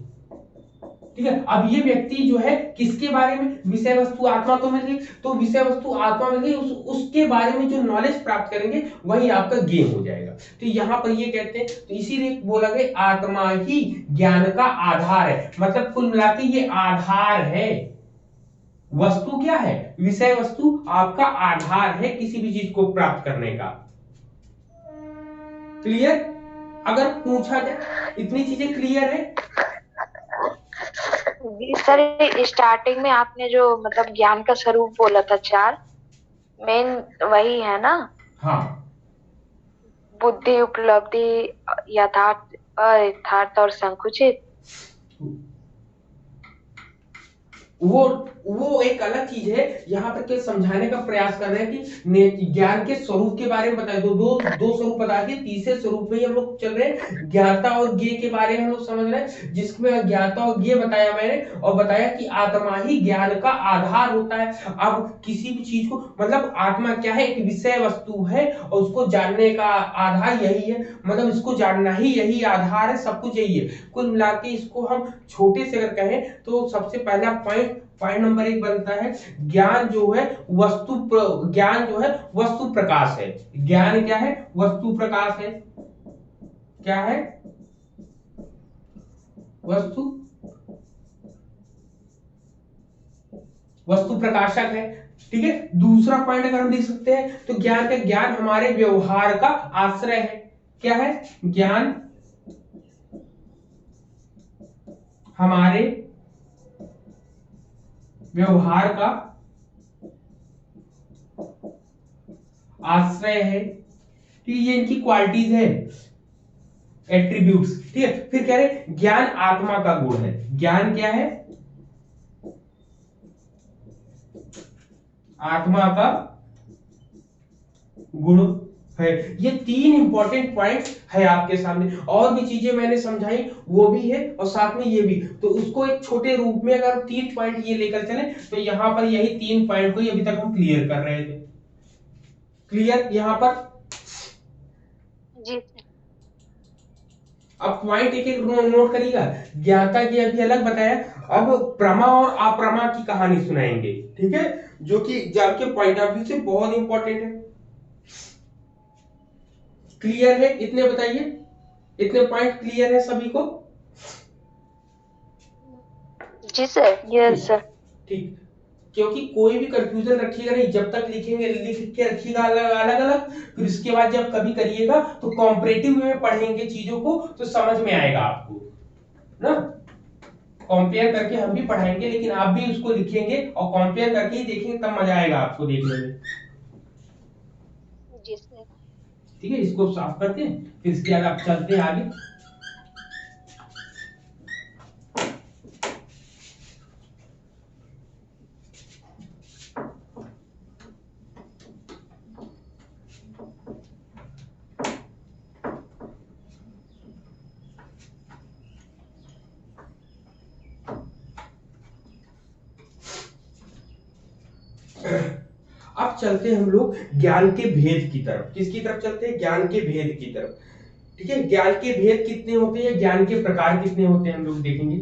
ठीक है, अब ये व्यक्ति जो है किसके बारे में, विषय वस्तु आत्मा तो मिल गई, तो विषय वस्तु आत्मा मिल गई, उसके बारे में जो नॉलेज प्राप्त करेंगे वही आपका गेम हो जाएगा। तो यहां पर ये कहते हैं, तो इसीलिए बोला गया आत्मा ही ज्ञान का आधार है, मतलब कुल मिला के ये आधार है। वस्तु क्या है? विषय वस्तु आपका आधार है किसी भी चीज को प्राप्त करने का। क्लियर? अगर पूछा जाए, इतनी चीजें क्लियर है? सर स्टार्टिंग में आपने जो मतलब ज्ञान का स्वरूप बोला था 4, मेन वही है ना? हाँ, बुद्धि, उपलब्धि, यथार्थ, अयथार्थ और संकुचित। वो एक अलग चीज है, यहां पर के समझाने का प्रयास कर रहे हैं कि ज्ञान के स्वरूप के बारे में बताए, दो स्वरूप बता दिए, तीसरे स्वरूप में हम लोग चल रहे हैं, ज्ञाता और ज्ञेय के बारे में हम लोग समझ रहे हैं, जिसमें ज्ञाता और ज्ञेय बताया मैंने, और बताया कि आत्मा ही ज्ञान का आधार होता है। अब किसी भी चीज को, मतलब आत्मा क्या है? एक विषय वस्तु है और उसको जानने का आधार यही है, मतलब इसको जानना ही यही आधार है, सब कुछ यही है। कुल मिला के इसको हम छोटे से अगर कहें तो सबसे पहला पॉइंट नंबर 1 बनता है, ज्ञान जो है वस्तु प्रकाश है। ज्ञान क्या है? वस्तु प्रकाश है। क्या है? वस्तु प्रकाशक है। ठीक है, दूसरा पॉइंट अगर हम देख सकते हैं तो ज्ञान हमारे व्यवहार का आश्रय है। क्या है? ज्ञान हमारे व्यवहार का आश्रय है। ठीक, ये इनकी क्वालिटीज है, एट्रीब्यूट्स। ठीक है, फिर कह रहे ज्ञान आत्मा का गुण है। ज्ञान क्या है? आत्मा का गुण है। ये 3 इंपॉर्टेंट पॉइंट्स है आपके सामने, और भी चीजें मैंने समझाई वो भी है और साथ में ये भी, तो उसको एक छोटे रूप में अगर 3 पॉइंट ये लेकर चले तो यहां पर यही 3 पॉइंट को ही अभी तक हम क्लियर कर रहे थे। क्लियर यहां पर? जी। अब पॉइंट एक एक नोट करिएगा। ज्ञाता की अभी अलग बताया, अब प्रमा और अप्रमा की कहानी सुनाएंगे। ठीक है, जो कि एग्जाम के पॉइंट ऑफ व्यू से बहुत इंपॉर्टेंट है। क्लियर है? इतने बताइए, इतने पॉइंट क्लियर है सभी को? जी सर। Yes sir. ठीक, क्योंकि कोई भी कंफ्यूजन रखिएगा नहीं, जब तक लिखेंगे लिख के रखिएगा अलग अलग अलग, फिर उसके बाद जब कभी करिएगा तो कॉम्परेटिव में पढ़ेंगे चीजों को तो समझ में आएगा आपको ना। कंपेयर करके हम भी पढ़ाएंगे, लेकिन आप भी उसको लिखेंगे और कंपेयर करके ही देखेंगे, तब मजा आएगा आपको देखने में। जी सर। ठीक है, इसको साफ करते हैं, फिर इसके बाद आप चलते हैं आगे। अब चलते हैं हम लोग ज्ञान के भेद की तरफ। किसकी तरफ चलते हैं? ज्ञान के भेद की तरफ। ठीक है, ज्ञान के भेद कितने होते हैं, ज्ञान के प्रकार कितने होते हैं, हम लोग देखेंगे।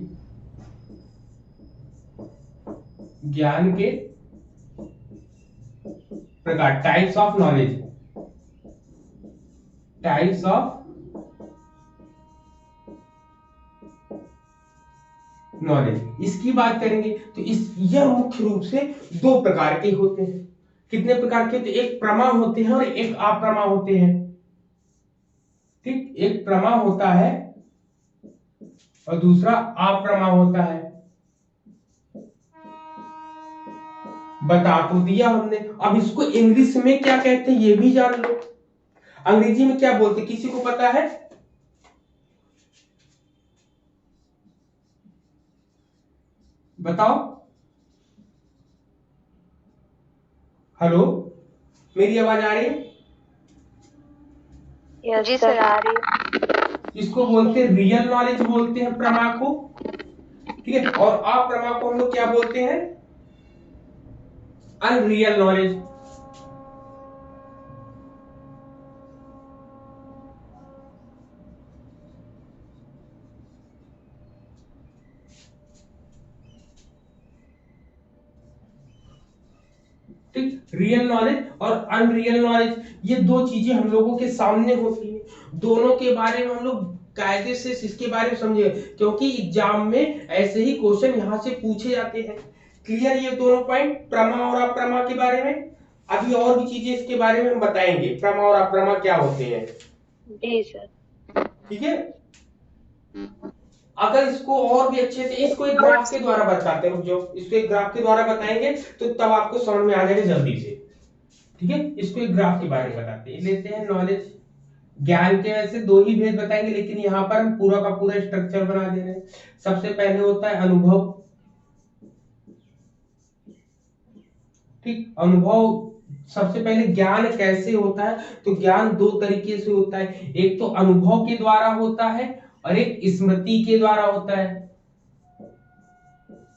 ज्ञान के प्रकार, types of knowledge, types of knowledge, इसकी बात करेंगे तो यह मुख्य रूप से दो प्रकार के होते हैं। कितने प्रकार के? तो एक प्रमा होते हैं और एक अप्रमा होते हैं। ठीक, एक प्रमा होता है और दूसरा अप्रमा होता है। बता तो दिया हमने, अब इसको इंग्लिश में क्या कहते हैं ये भी जान लो। अंग्रेजी में क्या बोलते, किसी को पता है? बताओ। हेलो, मेरी आवाज आ रही है? जी सर, आ रही है। इसको बोलते हैं रियल नॉलेज, बोलते हैं प्रमा को। ठीक है, और अप्रमा को हम लोग क्या बोलते हैं? Unreal knowledge. ठीक, रियल नॉलेज और अनरियल नॉलेज, ये दो चीजें हम लोगों के सामने होती है। दोनों के बारे में हम लोग कायदे से इसके बारे में समझे, क्योंकि एग्जाम में ऐसे ही क्वेश्चन यहां से पूछे जाते हैं। क्लियर ये दोनों पॉइंट, प्रमा और अप्रमा के बारे में? अभी और भी चीजें इसके बारे में हम बताएंगे, प्रमा और अप्रमा क्या होते हैं। जी सर। ठीक है, अगर इसको और भी अच्छे से, इसको एक ग्राफ के द्वारा बताते हैं, जो इसको एक ग्राफ के द्वारा बताएंगे तो तब आपको समझ में आ जाएगा जल्दी से। ठीक है, इसको एक ग्राफ के बारे में बताते हैं। लेते हैं नॉलेज, ज्ञान के वैसे दो ही भेद बताएंगे, लेकिन यहाँ पर हम पूरा का पूरा स्ट्रक्चर बना दे रहे हैं। सबसे पहले होता है अनुभव। ठीक, अनुभव सबसे पहले। ज्ञान कैसे होता है? तो ज्ञान दो तरीके से होता है, एक तो अनुभव के द्वारा होता है और एक स्मृति के द्वारा होता है।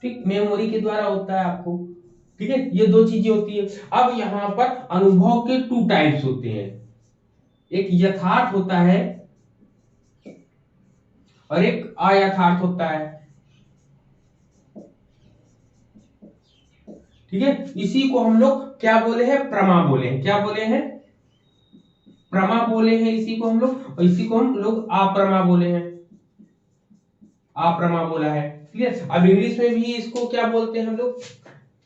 ठीक, मेमोरी के द्वारा होता है आपको। ठीक है, ये दो चीजें होती है। अब यहाँ पर अनुभव के टू टाइप्स होते हैं, एक यथार्थ होता है और एक अयथार्थ होता है। ठीक है, इसी को हम लोग क्या बोले हैं? प्रमा बोले हैं। क्या बोले हैं? प्रमा बोले हैं इसी को हम लोग, और इसी को हम लोग अप्रमा बोले हैं, अप्रमा बोला है। क्लियर? अब इंग्लिश में भी इसको क्या बोलते हैं हम लोग?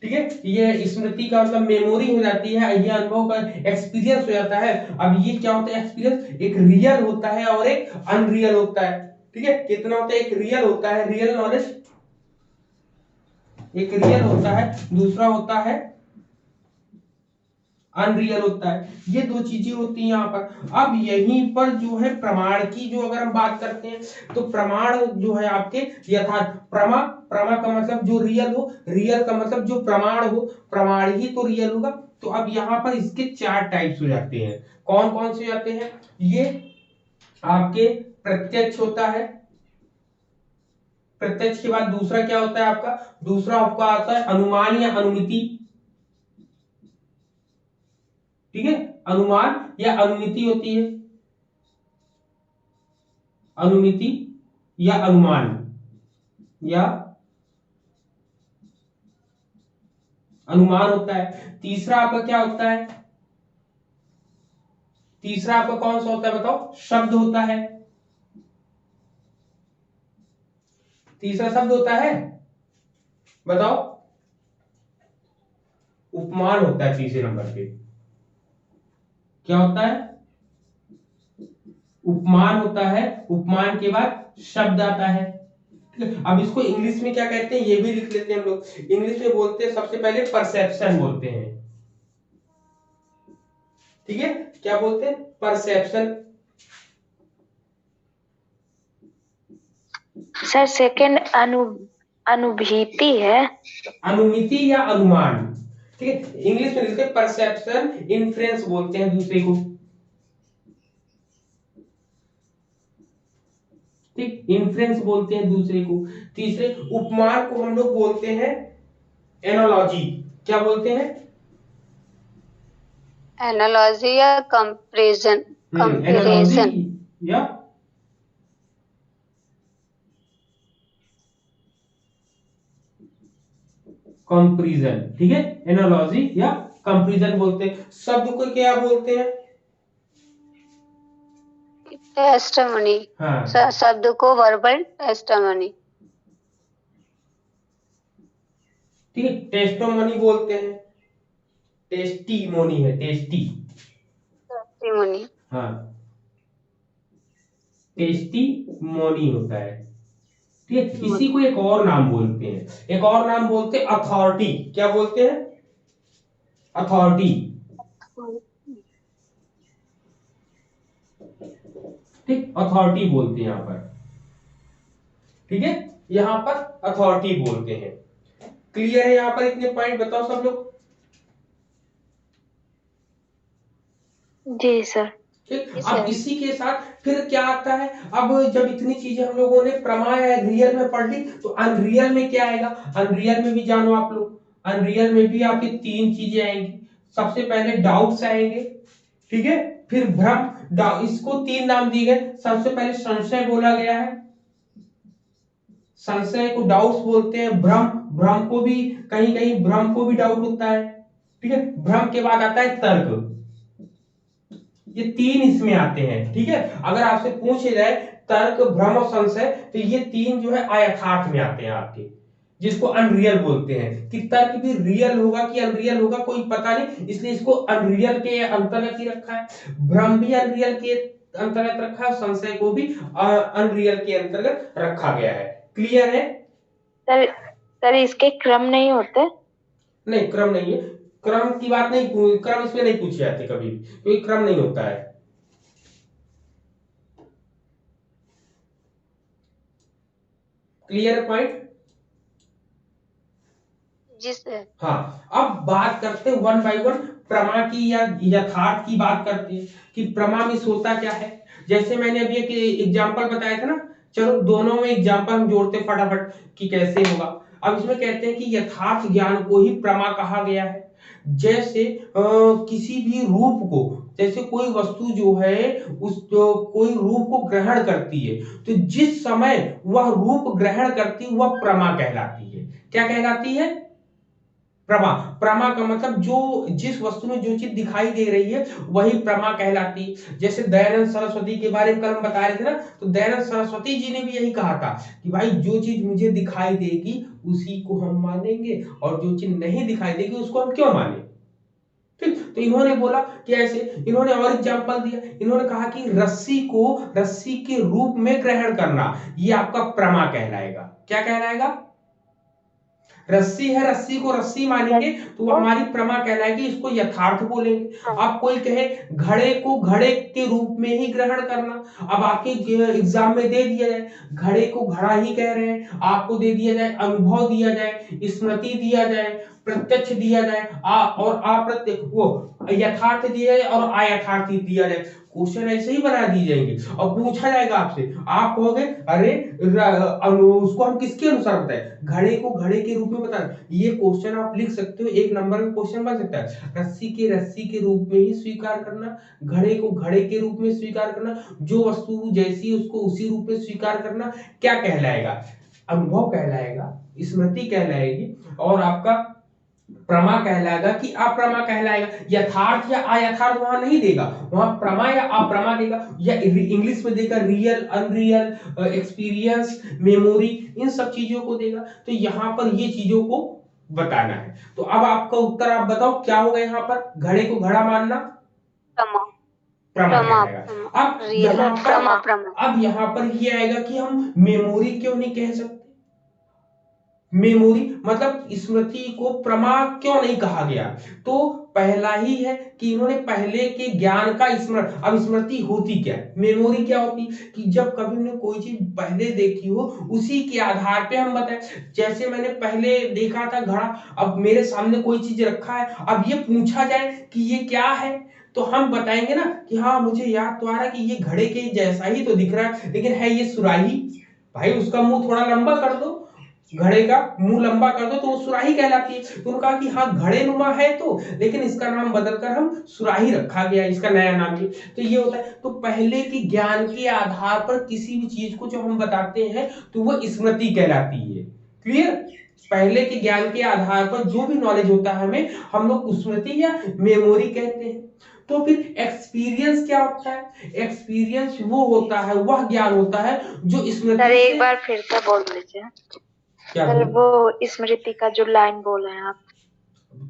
ठीक है, ये स्मृति का मतलब मेमोरी हो जाती है, ये अनुभव का एक्सपीरियंस हो जाता है। अब ये क्या होता है एक्सपीरियंस? एक रियल होता है और एक अनरियल होता है। ठीक है, कितना होता है? एक रियल होता है, रियल नॉलेज, एक रियल होता है, दूसरा होता है अनरियल होता है। ये दो चीजें होती हैं यहाँ पर। अब यहीं पर जो है प्रमाण की जो अगर हम बात करते हैं, तो प्रमाण जो है आपके यथार्थ। प्रमा, प्रमा का मतलब जो रियल हो, रियल का मतलब जो प्रमाण हो, प्रमाण ही तो रियल होगा। तो अब यहाँ पर इसके चार टाइप्स हो जाते हैं। कौन कौन से हो जाते हैं? ये आपके प्रत्यक्ष होता है, प्रत्यक्ष के बाद दूसरा क्या होता है आपका? दूसरा आपका आता है अनुमान या अनुमिति। ठीक है, अनुमान या अनुमिति होती है, अनुमिति या अनुमान या अनुमान होता है। तीसरा आपका क्या होता है? तीसरा आपका कौन सा होता है बताओ? शब्द होता है। तीसरा शब्द होता है, बताओ। उपमान होता है तीसरे नंबर पे। क्या होता है? उपमान होता है। उपमान के बाद शब्द आता है। अब इसको इंग्लिश में क्या कहते हैं ये भी लिख लेते हैं हम लोग। इंग्लिश में बोलते हैं सबसे पहले परसेप्शन बोलते हैं। ठीक है, क्या बोलते हैं? परसेप्शन। सर सेकंड अनुभूति है। अनुमिति या अनुमान। ठीक है, इंग्लिश में लिखते हैं परसेप्शन, इन्फ्लुएंस बोलते हैं दूसरे को। ठीक, इन्फ्लुएंस बोलते हैं दूसरे को। तीसरे उपमान को हम लोग बोलते हैं एनालॉजी। क्या बोलते हैं? एनालॉजी या कंपैरिजन, एनालॉजी कंपैरिजन। या कंपैरिजन। ठीक है, एनालॉजी या कंपैरिजन बोलते हैं। शब्द को क्या बोलते हैं? टेस्टिमनी। हाँ, शब्द को वर्बल टेस्टिमनी। ठीक है, टेस्टोमनी बोलते हैं। टेस्टीमोनी है, टेस्टी। टेस्टिमनी। हाँ, टेस्टीमोनी होता है। ठीक है, इसी को एक और नाम बोलते हैं। एक और नाम बोलते हैं अथॉरिटी। क्या बोलते हैं? अथॉरिटी। ठीक, अथॉरिटी बोलते हैं यहां पर। ठीक है, यहां पर अथॉरिटी बोलते हैं। क्लियर है यहां पर? इतने पॉइंट बताओ सब लोग। जी सर। ठीक, अब इसी के साथ फिर क्या आता है? अब जब इतनी चीजें हम लोगों ने प्रमा या रियल में पढ़ ली, तो अनरियल में क्या आएगा? अनरियल में भी जानो आप लोग। अनरियल में भी आपकी तीन चीजें आएंगी। सबसे पहले डाउट्स आएंगे। ठीक है, फिर भ्रम। इसको तीन नाम दिए गए। सबसे पहले संशय बोला गया है। संशय को डाउट्स बोलते हैं। भ्रम, भ्रम को भी कहीं कहीं भ्रम को भी डाउट होता है। ठीक है, भ्रम के बाद आता है तर्क। ये तीन इसमें आते हैं। ठीक है, अगर आपसे पूछे जाए तर्क, भ्रम और संशय, तो ये तीन जो है अयथार्थ में आते हैं आपके, जिसको अनरियल बोलते हैं। कि तर्क भी रियल होगा कि अनरियल होगा कोई पता नहीं, इसलिए इसको अनरियल के अंतर्गत ही रखा है। भ्रम भी अनरियल के अंतर्गत रखा है, संशय को भी अनरियल के अंतर्गत रखा गया है। क्लियर है? सर इसके क्रम नहीं होते? नहीं, क्रम नहीं है। क्रम की बात नहीं, क्रम इसमें नहीं पूछे जाते कभी भी, क्योंकि क्रम नहीं होता है। Clear point? जी सर। हाँ, अब बात करते हैं वन बाय वन प्रमा की या यथार्थ की बात करते हैं कि प्रमा में होता क्या है। जैसे मैंने अभी एक एग्जांपल बताया था ना, चलो दोनों में एग्जांपल हम जोड़ते फटाफट कि कैसे होगा। अब इसमें कहते हैं कि यथार्थ ज्ञान को ही प्रमा कहा गया है। जैसे किसी भी रूप को, जैसे कोई वस्तु जो है उस कोई रूप को ग्रहण करती है, तो जिस समय वह रूप ग्रहण करती है वह प्रमा कहलाती है। क्या कहलाती है? प्रमा। प्रमा का मतलब जो जिस वस्तु में जो चीज दिखाई दे रही है वही प्रमा कहलाती है। जैसे दयानंद सरस्वती के बारे में कल हम बता रहे थे ना, तो दयानंद सरस्वती जी ने भी यही कहा था कि भाई जो चीज मुझे दिखाई देगी उसी को हम मानेंगे, और जो चीज नहीं दिखाई देगी उसको हम क्यों माने। ठीक, तो इन्होंने बोला कि ऐसे, इन्होंने और एग्जांपल दिया। इन्होंने कहा कि रस्सी को रस्सी के रूप में ग्रहण करना ये आपका प्रमा कहलाएगा। क्या कहलाएगा? रस्सी है, रस्सी को रस्सी मानेंगे तो वो हमारी प्रमा कहलाएगी, इसको यथार्थ बोलेंगे। अब कोई कहे घड़े को घड़े के रूप में ही ग्रहण करना, अब आपके एग्जाम में दे दिया जाए घड़े को घड़ा ही कह रहे हैं, आपको दे दिया जाए अनुभव दिया जाए, स्मृति दिया जाए, प्रत्यक्ष दिया जाए, और अप्रत्यक्ष वो यथार्थ दिया जाए और अयथार्थ दिया जाए, क्वेश्चन ऐसे ही बना दिए जाएंगे और पूछा जाएगा आपसे, आप कहोगे अरे उसको हम किसके अनुसार बताएं? घड़े को घड़े के रूप में बताएं। ये क्वेश्चन आप लिख सकते हो, एक नंबर में क्वेश्चन बन सकता है। रस्सी के रूप में ही स्वीकार करना, घड़े को घड़े के रूप में स्वीकार करना, जो वस्तु जैसी उसको उसी रूप में स्वीकार करना, क्या कहलाएगा? अनुभव कहलाएगा, स्मृति कहलाएगी, और आपका प्रमा कहलाएगा कि अप्रमा कहलाएगा। यथार्थ या अयथार्थ वहां नहीं देगा, वहां प्रमा या अप्रमा देगा, या इंग्लिश में देगा रियल, अनरियल, एक्सपीरियंस, मेमोरी, इन सब चीजों को देगा। तो यहाँ पर ये चीजों को बताना है। तो अब आपका उत्तर आप बताओ क्या होगा यहाँ पर, घड़े को घड़ा मानना प्रमा प्रमा प्रमा कहलाएगा। अब रियल यहाँ प्रमा पर प्रमा अब यहाँ पर ये आएगा कि हम मेमोरी क्यों नहीं कह सकते, मेमोरी मतलब स्मृति को प्रमा क्यों नहीं कहा गया। तो पहला ही है कि इन्होंने पहले के ज्ञान का स्मरण, अब स्मृति होती क्या है, मेमोरी क्या होती कि जब कभी हमने कोई चीज पहले देखी हो उसी के आधार पे हम बताएं। जैसे मैंने पहले देखा था घड़ा, अब मेरे सामने कोई चीज रखा है, अब ये पूछा जाए कि ये क्या है, तो हम बताएंगे ना कि हाँ मुझे याद तो आ रहा है कि ये घड़े के जैसा ही तो दिख रहा है, लेकिन है ये सुराही। भाई उसका मुंह थोड़ा लंबा कर दो, घड़े का मुंह लंबा कर दो तो वो सुराही कहलाती है। तो उन्होंने कहा कि हाँ घड़े नुमा है तो, लेकिन इसका नाम बदलकर हम सुराही रखा गया, इसका नया नाम है। तो ये होता है। तो पहले के ज्ञान के आधार पर किसी भी चीज को जो हम बताते हैं तो वो स्मृति कहलाती है। क्लियर? पहले के ज्ञान के आधार पर जो भी नॉलेज होता है हमें, हम लोग स्मृति या मेमोरी कहते हैं। तो फिर एक्सपीरियंस क्या होता है? एक्सपीरियंस वो होता है, वह ज्ञान होता है जो सर स्मृति एक से बार फिर से बोल दीजिए। क्या सर बोलूं? वो स्मृति का जो लाइन बोले हैं आप।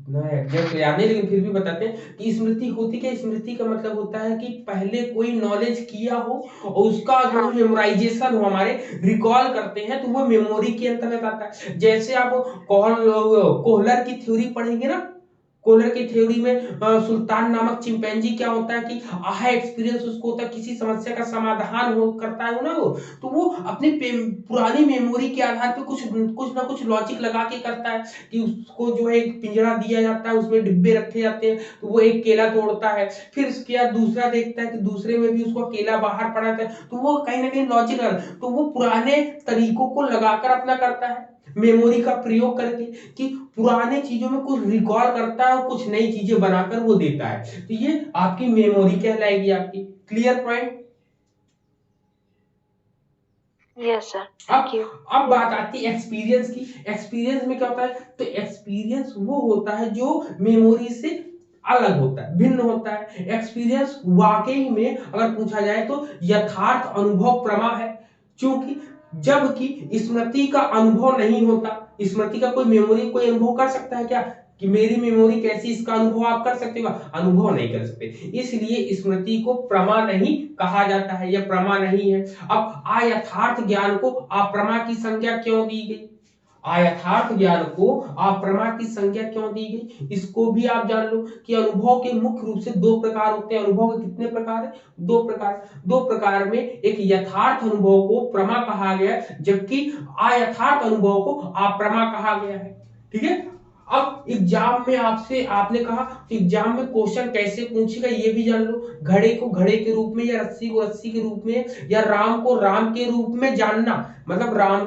ना एग्जैक्ट तो याद नहीं, लेकिन फिर भी बताते हैं कि स्मृति होती क्या। स्मृति का मतलब होता है कि पहले कोई नॉलेज किया हो और उसका जो हाँ मेमोराइजेशन हो, हमारे रिकॉल करते हैं, तो वो मेमोरी के अंतर्गत आता है। जैसे आप कोहलर की थ्योरी पढ़ेंगे ना, कोहलर की थ्योरी में सुल्तान नामक चिंपैंजी क्या होता है कि आहा एक्सपीरियंस उसको होता है, किसी समस्या का समाधान हो करता है ना वो, तो वो अपनी पुरानी मेमोरी के आधार पे कुछ कुछ ना कुछ लॉजिक लगा के करता है कि उसको जो है एक पिंजरा दिया जाता है, उसमें डिब्बे रखे जाते हैं, तो वो एक केला तोड़ता है, फिर इसके बाद दूसरा देखता है कि दूसरे में भी उसको केला बाहर पड़ा था, तो वो कहीं ना कहीं लॉजिक, तो वो पुराने तरीकों को लगाकर अपना करता है, मेमोरी का प्रयोग करके, कि पुराने चीजों में कुछ रिकॉल करता है और कुछ नई चीजें बनाकर वो देता है। तो ये आपकी मेमोरी कहलाएगी आपकी। Clear point? यस सर अब थैंक यू। अब बात आती है एक्सपीरियंस की। एक्सपीरियंस में क्या होता है? तो एक्सपीरियंस वो होता है जो मेमोरी से अलग होता है, भिन्न होता है। एक्सपीरियंस वाकई में अगर पूछा जाए तो यथार्थ अनुभव प्रमा है, क्योंकि जबकि स्मृति का अनुभव नहीं होता। स्मृति का कोई मेमोरी कोई अनुभव कर सकता है क्या कि मेरी मेमोरी कैसी, इसका अनुभव आप कर सकते हो? अनुभव नहीं कर सकते, इसलिए स्मृति को प्रमा नहीं कहा जाता है, यह प्रमा नहीं है। अब अयथार्थ ज्ञान को अप्रमा की संज्ञा क्यों दी गई? अयथार्थ ज्ञान को अप्रमा की संज्ञा क्यों दी गई, इसको भी आप जान लो कि अनुभव के मुख्य रूप से दो प्रकार होते हैं। अनुभव के कितने प्रकार है? दो प्रकार। दो प्रकार में एक यथार्थ अनुभव को प्रमा कहा गया है, जबकि अयथार्थ अनुभव को अप्रमा कहा गया है। ठीक है? अब एग्जाम में आपसे आपने कहा तो एग्जाम में क्वेश्चन कैसे पूछेगा ये भी जान लो। घड़े को घड़े के रूप में, या रस्सी को रस्सी के रूप में, या राम को राम के रूप में जानना, मतलब राम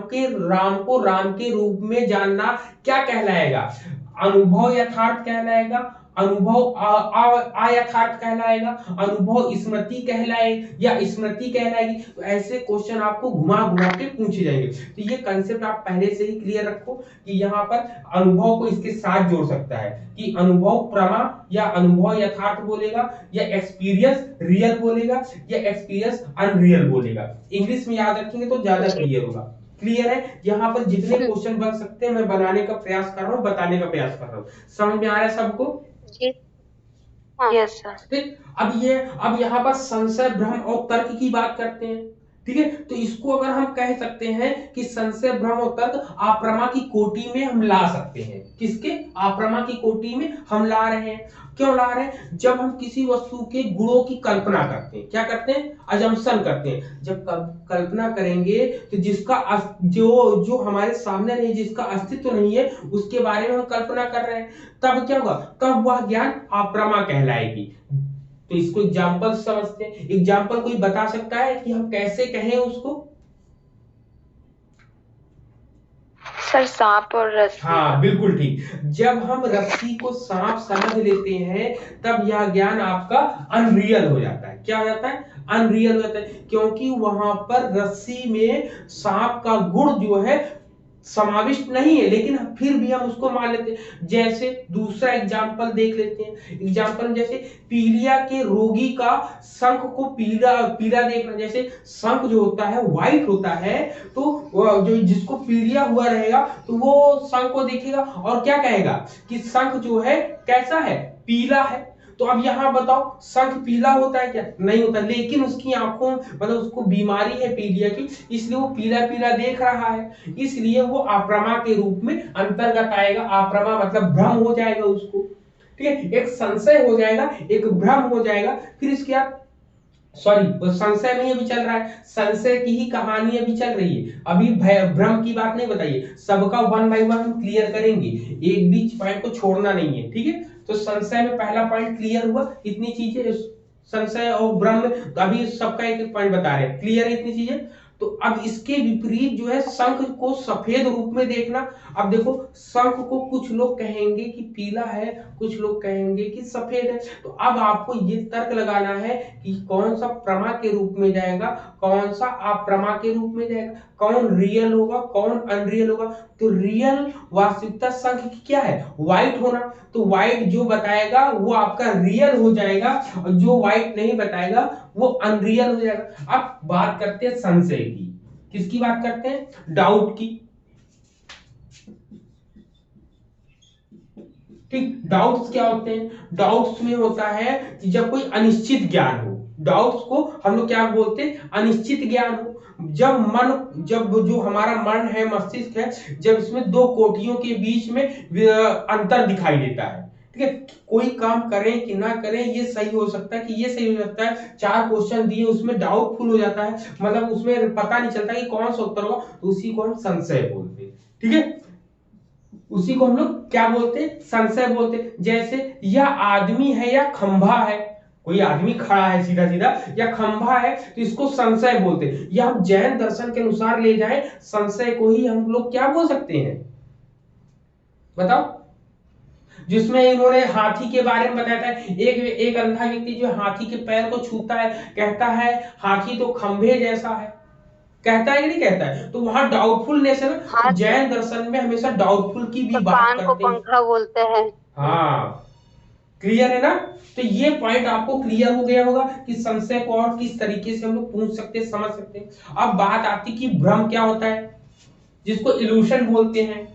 को राम के रूप में जानना क्या कहलाएगा? अनुभव यथार्थ कहलाएगा, अनुभव अयथार्थ कहलाएगा, अनुभव स्मृति कहलाए या स्मृति कहलाएगी। तो ऐसे क्वेश्चन आपको घुमा घुमा के पूछे जाएंगे। तो ये कंसेप्ट आप पहले से ही क्लियर रखो कि यहाँ पर अनुभव को इसके साथ जोड़ सकता है कि अनुभव प्रमा या अनुभव यथार्थ बोलेगा, या एक्सपीरियंस रियल बोलेगा, या एक्सपीरियंस अनरियल बोलेगा। इंग्लिश में याद रखेंगे तो ज्यादा क्लियर होगा। क्लियर है? यहाँ पर जितने क्वेश्चन बन सकते हैं मैं बनाने का प्रयास कर रहा हूँ, बताने का प्रयास कर रहा हूँ। समझ में आ रहा है सबको? जी यस सर। ठीक। अब यहाँ पर संशय, भ्रम और तर्क की बात करते हैं। ठीक है? तो इसको अगर हम कह सकते हैं कि संशय, भ्रम और तर्क अप्रमा की कोटि में हम ला सकते हैं। किसके? अप्रमा की कोटि में हम ला रहे हैं। क्यों ला रहे हैं? जब हम किसी वस्तु के गुणों की कल्पना करते हैं, क्या करते हैं? अजम्पशन करते हैं। जब कल्पना करेंगे तो जिसका जो जो हमारे सामने नहीं, जिसका अस्तित्व नहीं है, उसके बारे में हम कल्पना कर रहे हैं, तब क्या होगा? तब वह ज्ञान अप्रमा कहलाएगी। तो इसको एग्जाम्पल समझते हैं। एग्जाम्पल कोई बता सकता है कि हम कैसे कहें उसको? सर सांप और रस्सी। हाँ बिल्कुल ठीक। जब हम रस्सी को सांप समझ लेते हैं तब यह ज्ञान आपका अनरियल हो जाता है। क्या हो जाता है? अनरियल हो जाता है, क्योंकि वहां पर रस्सी में सांप का गुण जो है समाविष्ट नहीं है, लेकिन फिर भी हम उसको मान लेते हैं। जैसे दूसरा एग्जाम्पल देख लेते हैं। एग्जाम्पल जैसे पीलिया के रोगी का शंख को पीला पीला देखना, जैसे शंख जो होता है व्हाइट होता है, तो जो जिसको पीलिया हुआ रहेगा तो वो शंख को देखेगा और क्या कहेगा कि शंख जो है कैसा है, पीला है। तो अब यहां बताओ शंख पीला होता है क्या? नहीं होता, लेकिन उसकी आंखों मतलब उसको बीमारी है पीलिया की, इसलिए वो पीला पीला देख रहा है, इसलिए वो आप्रमा के रूप में अंतर्गत आएगा। आप्रमा मतलब भ्रम हो जाएगा उसको, ठीक है। एक संशय हो जाएगा, एक भ्रम हो जाएगा। फिर इसके बाद सॉरी संशय नहीं अभी चल रहा है, संशय की ही कहानी अभी चल रही है, अभी भ्रम की बात नहीं बताइए। सबका वन बाय वन हम क्लियर करेंगे, एक भी पॉइंट को छोड़ना नहीं है, ठीक है। तो संशय में पहला पॉइंट क्लियर हुआ, इतनी चीजें संशय और भ्रम में, तो अभी सबका एक एक पॉइंट बता रहे हैं, क्लियर है इतनी चीजें। तो अब इसके विपरीत जो है शंख को सफेद रूप में देखना। अब देखो शंख को कुछ लोग कहेंगे कि पीला है, कुछ लोग कहेंगे कि सफेद है। तो अब आपको ये तर्क लगाना है कि कौन सा प्रमा के रूप में जाएगा, कौन सा अप्रमा के रूप में जाएगा, कौन रियल होगा, कौन अनरियल होगा। तो रियल वास्तविकता शंख की क्या है, व्हाइट होना। तो व्हाइट जो बताएगा वो आपका रियल हो जाएगा, और जो व्हाइट नहीं बताएगा वो अनरियल हो जाएगा। अब बात करते हैं संशय की, किसकी बात करते हैं, डाउट की। ठीक, डाउट्स क्या होते हैं, डाउट्स में होता है कि जब कोई अनिश्चित ज्ञान हो, डाउट्स को हम लोग क्या बोलते हैं, अनिश्चित ज्ञान हो। जब जो हमारा मन है, मस्तिष्क है, जब इसमें दो कोटियों के बीच में अंतर दिखाई देता है, ठीक है। कोई काम करें कि ना करें, ये सही हो सकता है कि ये सही हो सकता है, चार क्वेश्चन दिए उसमें डाउटफुल हो जाता है, मतलब उसमें पता नहीं चलता कि कौन सा उत्तर होगा, तो उसी को हम संशय बोलते हैं, ठीक है। उसी को हम लोग क्या बोलते हैं, संशय बोलते हैं। जैसे यह आदमी है या खंभा है, कोई आदमी खड़ा है सीधा सीधा या खंभा है, तो इसको संशय बोलते हैं। या हम जैन दर्शन के अनुसार ले जाएं, संशय को ही हम लोग क्या बोल सकते हैं, बताओ। जिसमें इन्होंने हाथी के बारे में बताया था, एक अंधा व्यक्ति जो हाथी के पैर को छूता है, कहता है हाथी तो खंभे जैसा है, कहता है कि नहीं कहता है। तो वहां डाउटफुलनेस है ना, हाँ, तो जैन दर्शन में हमेशा डाउटफुल की भी तो बात कान को करते हैं। पंखा बोलते हैं। हाँ, क्लियर है ना। तो ये पॉइंट आपको क्लियर हो गया होगा कि संशय को और किस तरीके से हम लोग पूछ सकते हैं, समझ सकते हैं। अब बात आती कि भ्रम क्या होता है, जिसको इल्यूशन बोलते हैं,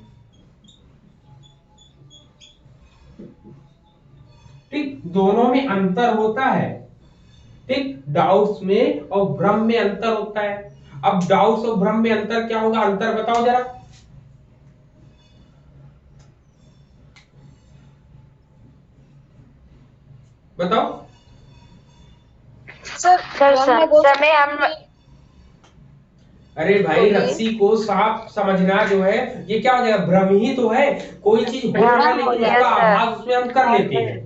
ठीक। दोनों में अंतर होता है, ठीक, डाउट्स में और भ्रम में अंतर होता है। अब डाउट्स और भ्रम में अंतर क्या होगा, अंतर बताओ जरा। बताओ सर समय हम अरे भाई रस्सी को साफ समझना जो है ये क्या हो जाएगा, भ्रम ही तो है। कोई चीज हो रहा है लेकिन उसका आभास उसमें हम कर लेते हैं,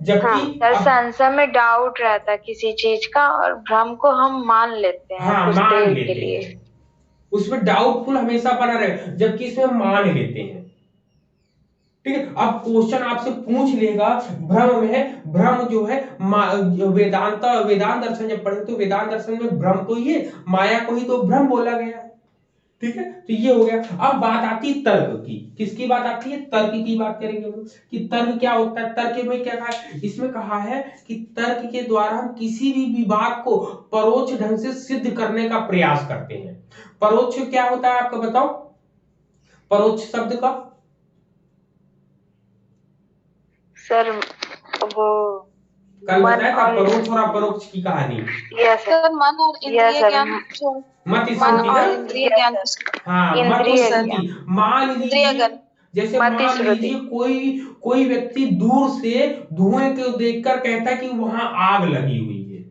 जबकि सर संशय में डाउट रहता है किसी चीज का, और भ्रम को हम मान लेते हैं हाँ कुछ मान देर लेते के लिए। हैं, उसमें डाउटफुल हमेशा बना रहे, जबकि इसमें हम मान लेते हैं, ठीक है। अब क्वेश्चन आपसे पूछ लेगा भ्रम में है, भ्रम जो है वेदांत दर्शन जब पढ़े तो वेदांत दर्शन में भ्रम को ही माया को ही तो भ्रम बोला गया है, ठीक है। तो ये हो गया। अब बात आती है तर्क की, किसकी बात आती है, तर्क की बात करेंगे हम लोग कि तर्क क्या होता है। तर्क में क्या कहा है, इसमें कहा है कि तर्क के द्वारा हम किसी भी विवाद को परोक्ष ढंग से सिद्ध करने का प्रयास करते हैं। परोक्ष क्या होता है आपको बताओ, परोक्ष शब्द का सर वो कल मन बताया था, और परोक्ष और अपरोक्ष की कहानी। यस सर मन और इंद्रिय सर ज्ञान मत मन स्मृति और ना, इंद्रिय ज्ञान हाँ मत इंद्रिय स्मृति। मान इंद्रिय लीजिए, ज्ञान जैसे मति मान श्रुति। लीजिए कोई व्यक्ति दूर से धुएं को देखकर कहता है कि वहां आग लगी हुई है।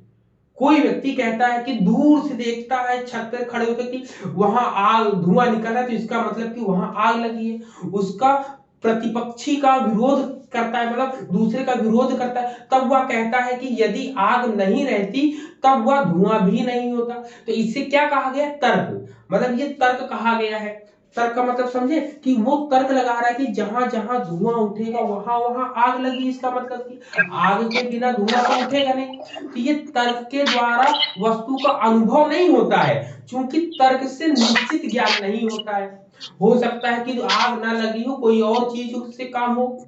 कोई व्यक्ति कहता है कि दूर से देखता है छत पर खड़े होकर कि वहां आग धुआं निकल रहा है, तो इसका मतलब कि वहां आग लगी है। उसका प्रतिपक्षी का विरोध करता है, मतलब दूसरे का विरोध करता है, तब वह कहता है कि यदि आग नहीं रहती तब वह धुआं भी नहीं होता। तो इससे क्या कहा गया, तर्क, मतलब ये तर्क कहा गया है। तर्क का मतलब समझे कि वो तर्क लगा रहा है कि जहां जहां धुआं उठेगा वहां वहां आग लगी, इसका मतलब कि आग के बिना धुआं तो उठेगा नहीं। तो ये तर्क के द्वारा वस्तु का अनुभव नहीं होता है, चूंकि तर्क से निश्चित ज्ञान नहीं होता है। हो सकता है कि आग ना लगी हो, कोई और चीज उससे काम हो,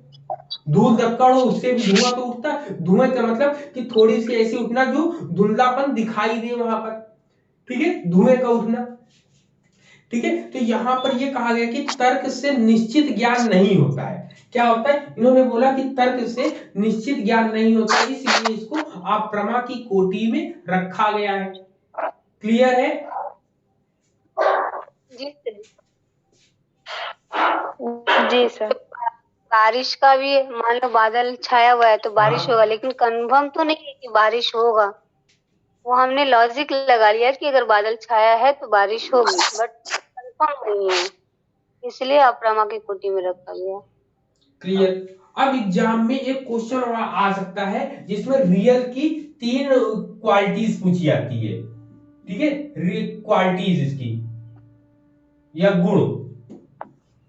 धूल धक्कड़ हो, उससे भी धुआं तो उठता है। धुएं का मतलब कि थोड़ी सी ऐसी उठना जो धुंधलापन दिखाई दे वहां पर, ठीक है, धुएं का उठना, ठीक है। तो यहां पर ये कहा गया कि तर्क से निश्चित ज्ञान नहीं होता है। क्या होता है, इन्होंने बोला कि तर्क से निश्चित ज्ञान नहीं होता है, इसलिए इसको अप्रमा की कोटि में रखा गया है। क्लियर है? जी सर। जी सर। बारिश का भी मान लो बादल छाया हुआ है तो बारिश हाँ। होगा, लेकिन कंफर्म तो नहीं है कि बारिश होगा। वो हमने लॉजिक लगा लिया कि अगर बादल छाया है तो बारिश होगी, बट कंफर्म नहीं है, इसलिए अप्रमा की कोटि में रखा गया। क्लियर। अब एग्जाम में एक क्वेश्चन और आ सकता है जिसमें रियल की 3 क्वालिटीज पूछी जाती है, ठीक है, क्वालिटीज इसकी या गुण,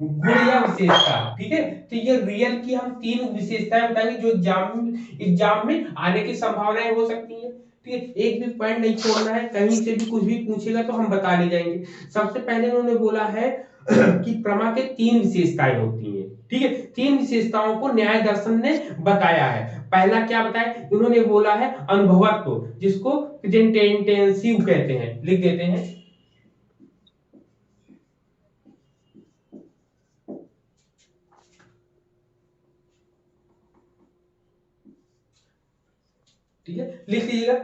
गुण या विशेषता, ठीक है। तो ये रियल की हम 3 विशेषताएं बताएंगे जो एग्जाम में आने की संभावनाएं हो सकती हैं, ठीक है। एक भी पॉइंट नहीं छोड़ना है, कहीं से भी कुछ भी पूछेगा तो हम बता ले जाएंगे। सबसे पहले उन्होंने बोला है कि प्रमा के 3 विशेषताएं होती हैं, ठीक है। 3 विशेषताओं को न्याय दर्शन ने बताया है। पहला क्या बताया, उन्होंने बोला है अनुभवत्व, जिसको प्रेजेंटेटिव कहते हैं, लिख देते हैं। ठीक है, लिख लीजिएगा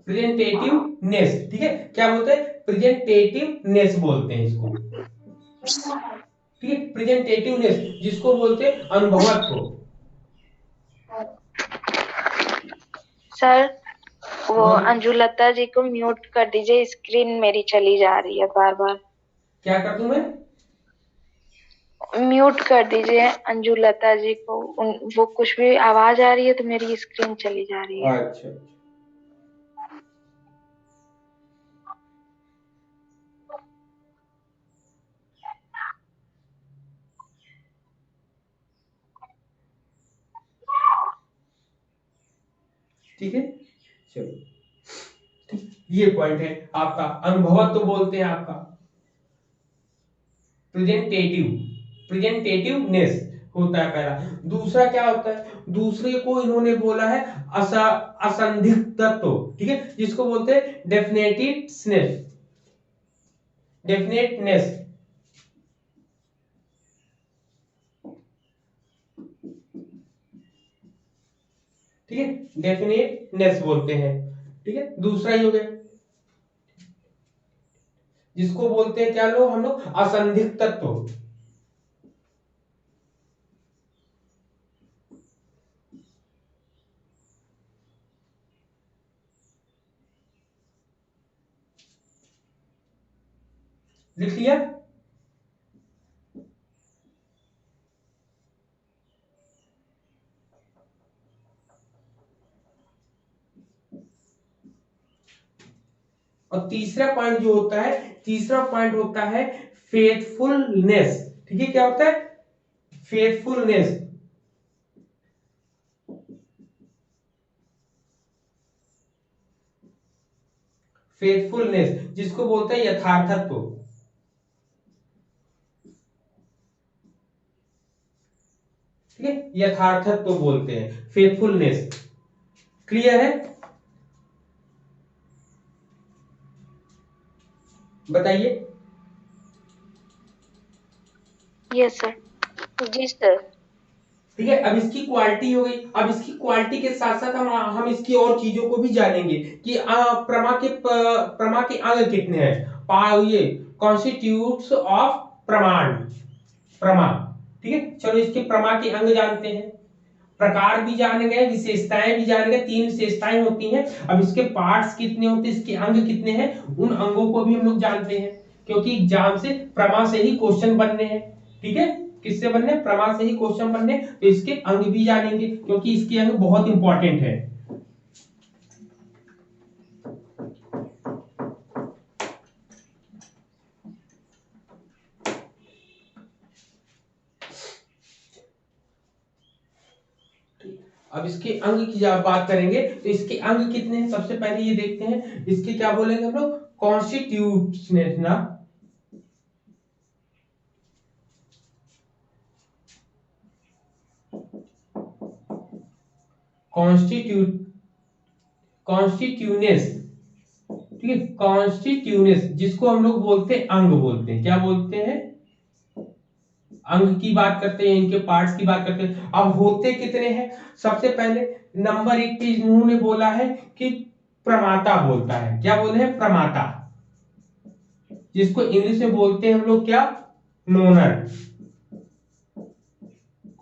प्रेजेंटेटिवनेस, ठीक है। क्या बोलते हैं, प्रेजेंटेटिवनेस बोलते हैं इसको, ठीक है, प्रेजेंटेटिवनेस, जिसको बोलते हैं अनुभवत्व। सर वो बोल, अंजुलता जी को म्यूट कर दीजिए, स्क्रीन मेरी चली जा रही है बार बार। क्या कर दूं मैं? म्यूट कर दीजिए अंजुलता जी को, वो कुछ भी आवाज आ रही है तो मेरी स्क्रीन चली जा रही है। अच्छा, ठीक है, चलो, ठीक, ये पॉइंट है आपका, अनुभवत्व बोलते हैं आपका प्रेजेंटेटिव, प्रेजेंटेटिवनेस होता है पहला। दूसरा क्या होता है, दूसरे को इन्होंने बोला है असंदिग्धत्व, ठीक है, जिसको बोलते हैं डेफिनेटिवनेस, डेफिनेटनेस, ठीक है, डेफिनेटनेस बोलते हैं, ठीक है। दूसरा ही हो गया, जिसको बोलते हैं क्या लोग, हम लोग असंदिग्ध तत्व, लिख लिया। और तीसरा पॉइंट जो होता है, तीसरा पॉइंट होता है फेथफुलनेस, ठीक है। क्या होता है, फेथफुलनेस, फेथफुलनेस, जिसको बोलते हैं यथार्थत्व, ठीक है, यथार्थत्व बोलते हैं फेथफुलनेस। क्लियर है? बताइए। Yes sir. जी सर। ठीक है, अब इसकी क्वालिटी हो गई। अब इसकी क्वालिटी के साथ साथ हम इसकी और चीजों को भी जानेंगे कि प्रमा के अंग कितने हैं, ये कॉन्स्टिट्यूट्स ऑफ प्रमाण, प्रमा, ठीक है। चलो इसके प्रमा के अंग जानते हैं, प्रकार भी जान गए, विशेषताएं भी जान गए, 3 विशेषताएं होती हैं। अब इसके पार्ट्स कितने होते हैं, इसके अंग कितने हैं, उन अंगों को भी हम लोग जानते हैं, क्योंकि एग्जाम से प्रमा से ही क्वेश्चन बनने हैं, ठीक है। किससे बनने, प्रमा से ही क्वेश्चन बनने, तो इसके अंग भी जानेंगे क्योंकि इसके अंग बहुत इंपॉर्टेंट है। अब इसके अंग की जब बात करेंगे तो इसके अंग कितने हैं, सबसे पहले ये देखते हैं। इसके क्या बोलेंगे हम लोग, कॉन्स्टिट्यूशंस ना, कॉन्स्टिट्यूनेस, ठीक है, कॉन्स्टिट्यूनेस जिसको हम लोग बोलते हैं अंग बोलते हैं, क्या बोलते हैं, अंग की बात करते हैं, इनके पार्ट्स की बात करते हैं। अब होते कितने हैं, सबसे पहले नंबर 1 पे इन्होंने बोला है कि प्रमाता बोलता है, क्या बोले हैं, प्रमाता, जिसको इंग्लिश में बोलते हैं हम लोग क्या, नोनर,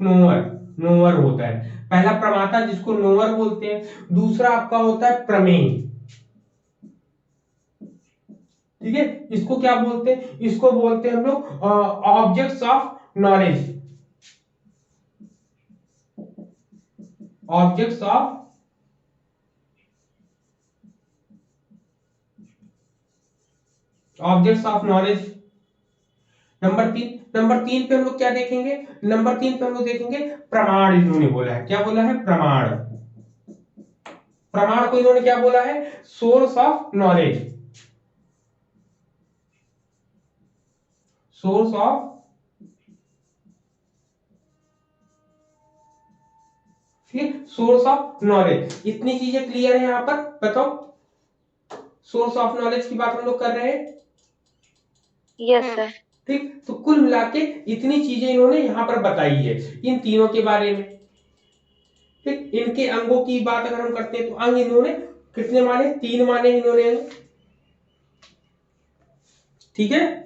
नोअर, नोअर होता है पहला प्रमाता जिसको नोअर बोलते हैं। दूसरा आपका होता है प्रमेय, ठीक है, इसको क्या बोलते हैं, इसको बोलते हैं हम लोग objects of knowledge, objects of knowledge. Number 3 पे हम लोग क्या देखेंगे, नंबर 3 पे हम लोग देखेंगे प्रमाण, इन्होंने बोला है, क्या बोला है, प्रमाण, प्रमाण को इन्होंने क्या बोला है, source of knowledge, source of, ठीक है, सोर्स ऑफ नॉलेज। इतनी चीजें क्लियर है यहां पर, बताओ, सोर्स ऑफ नॉलेज की बात हम लोग कर रहे हैं, यस सर। ठीक, तो कुल मिला के इतनी चीजें इन्होंने यहां पर बताई है इन तीनों के बारे में, ठीक। इनके अंगों की बात अगर हम करते हैं तो अंग इन्होंने कितने माने, 3 माने इन्होंने अंग, ठीक है,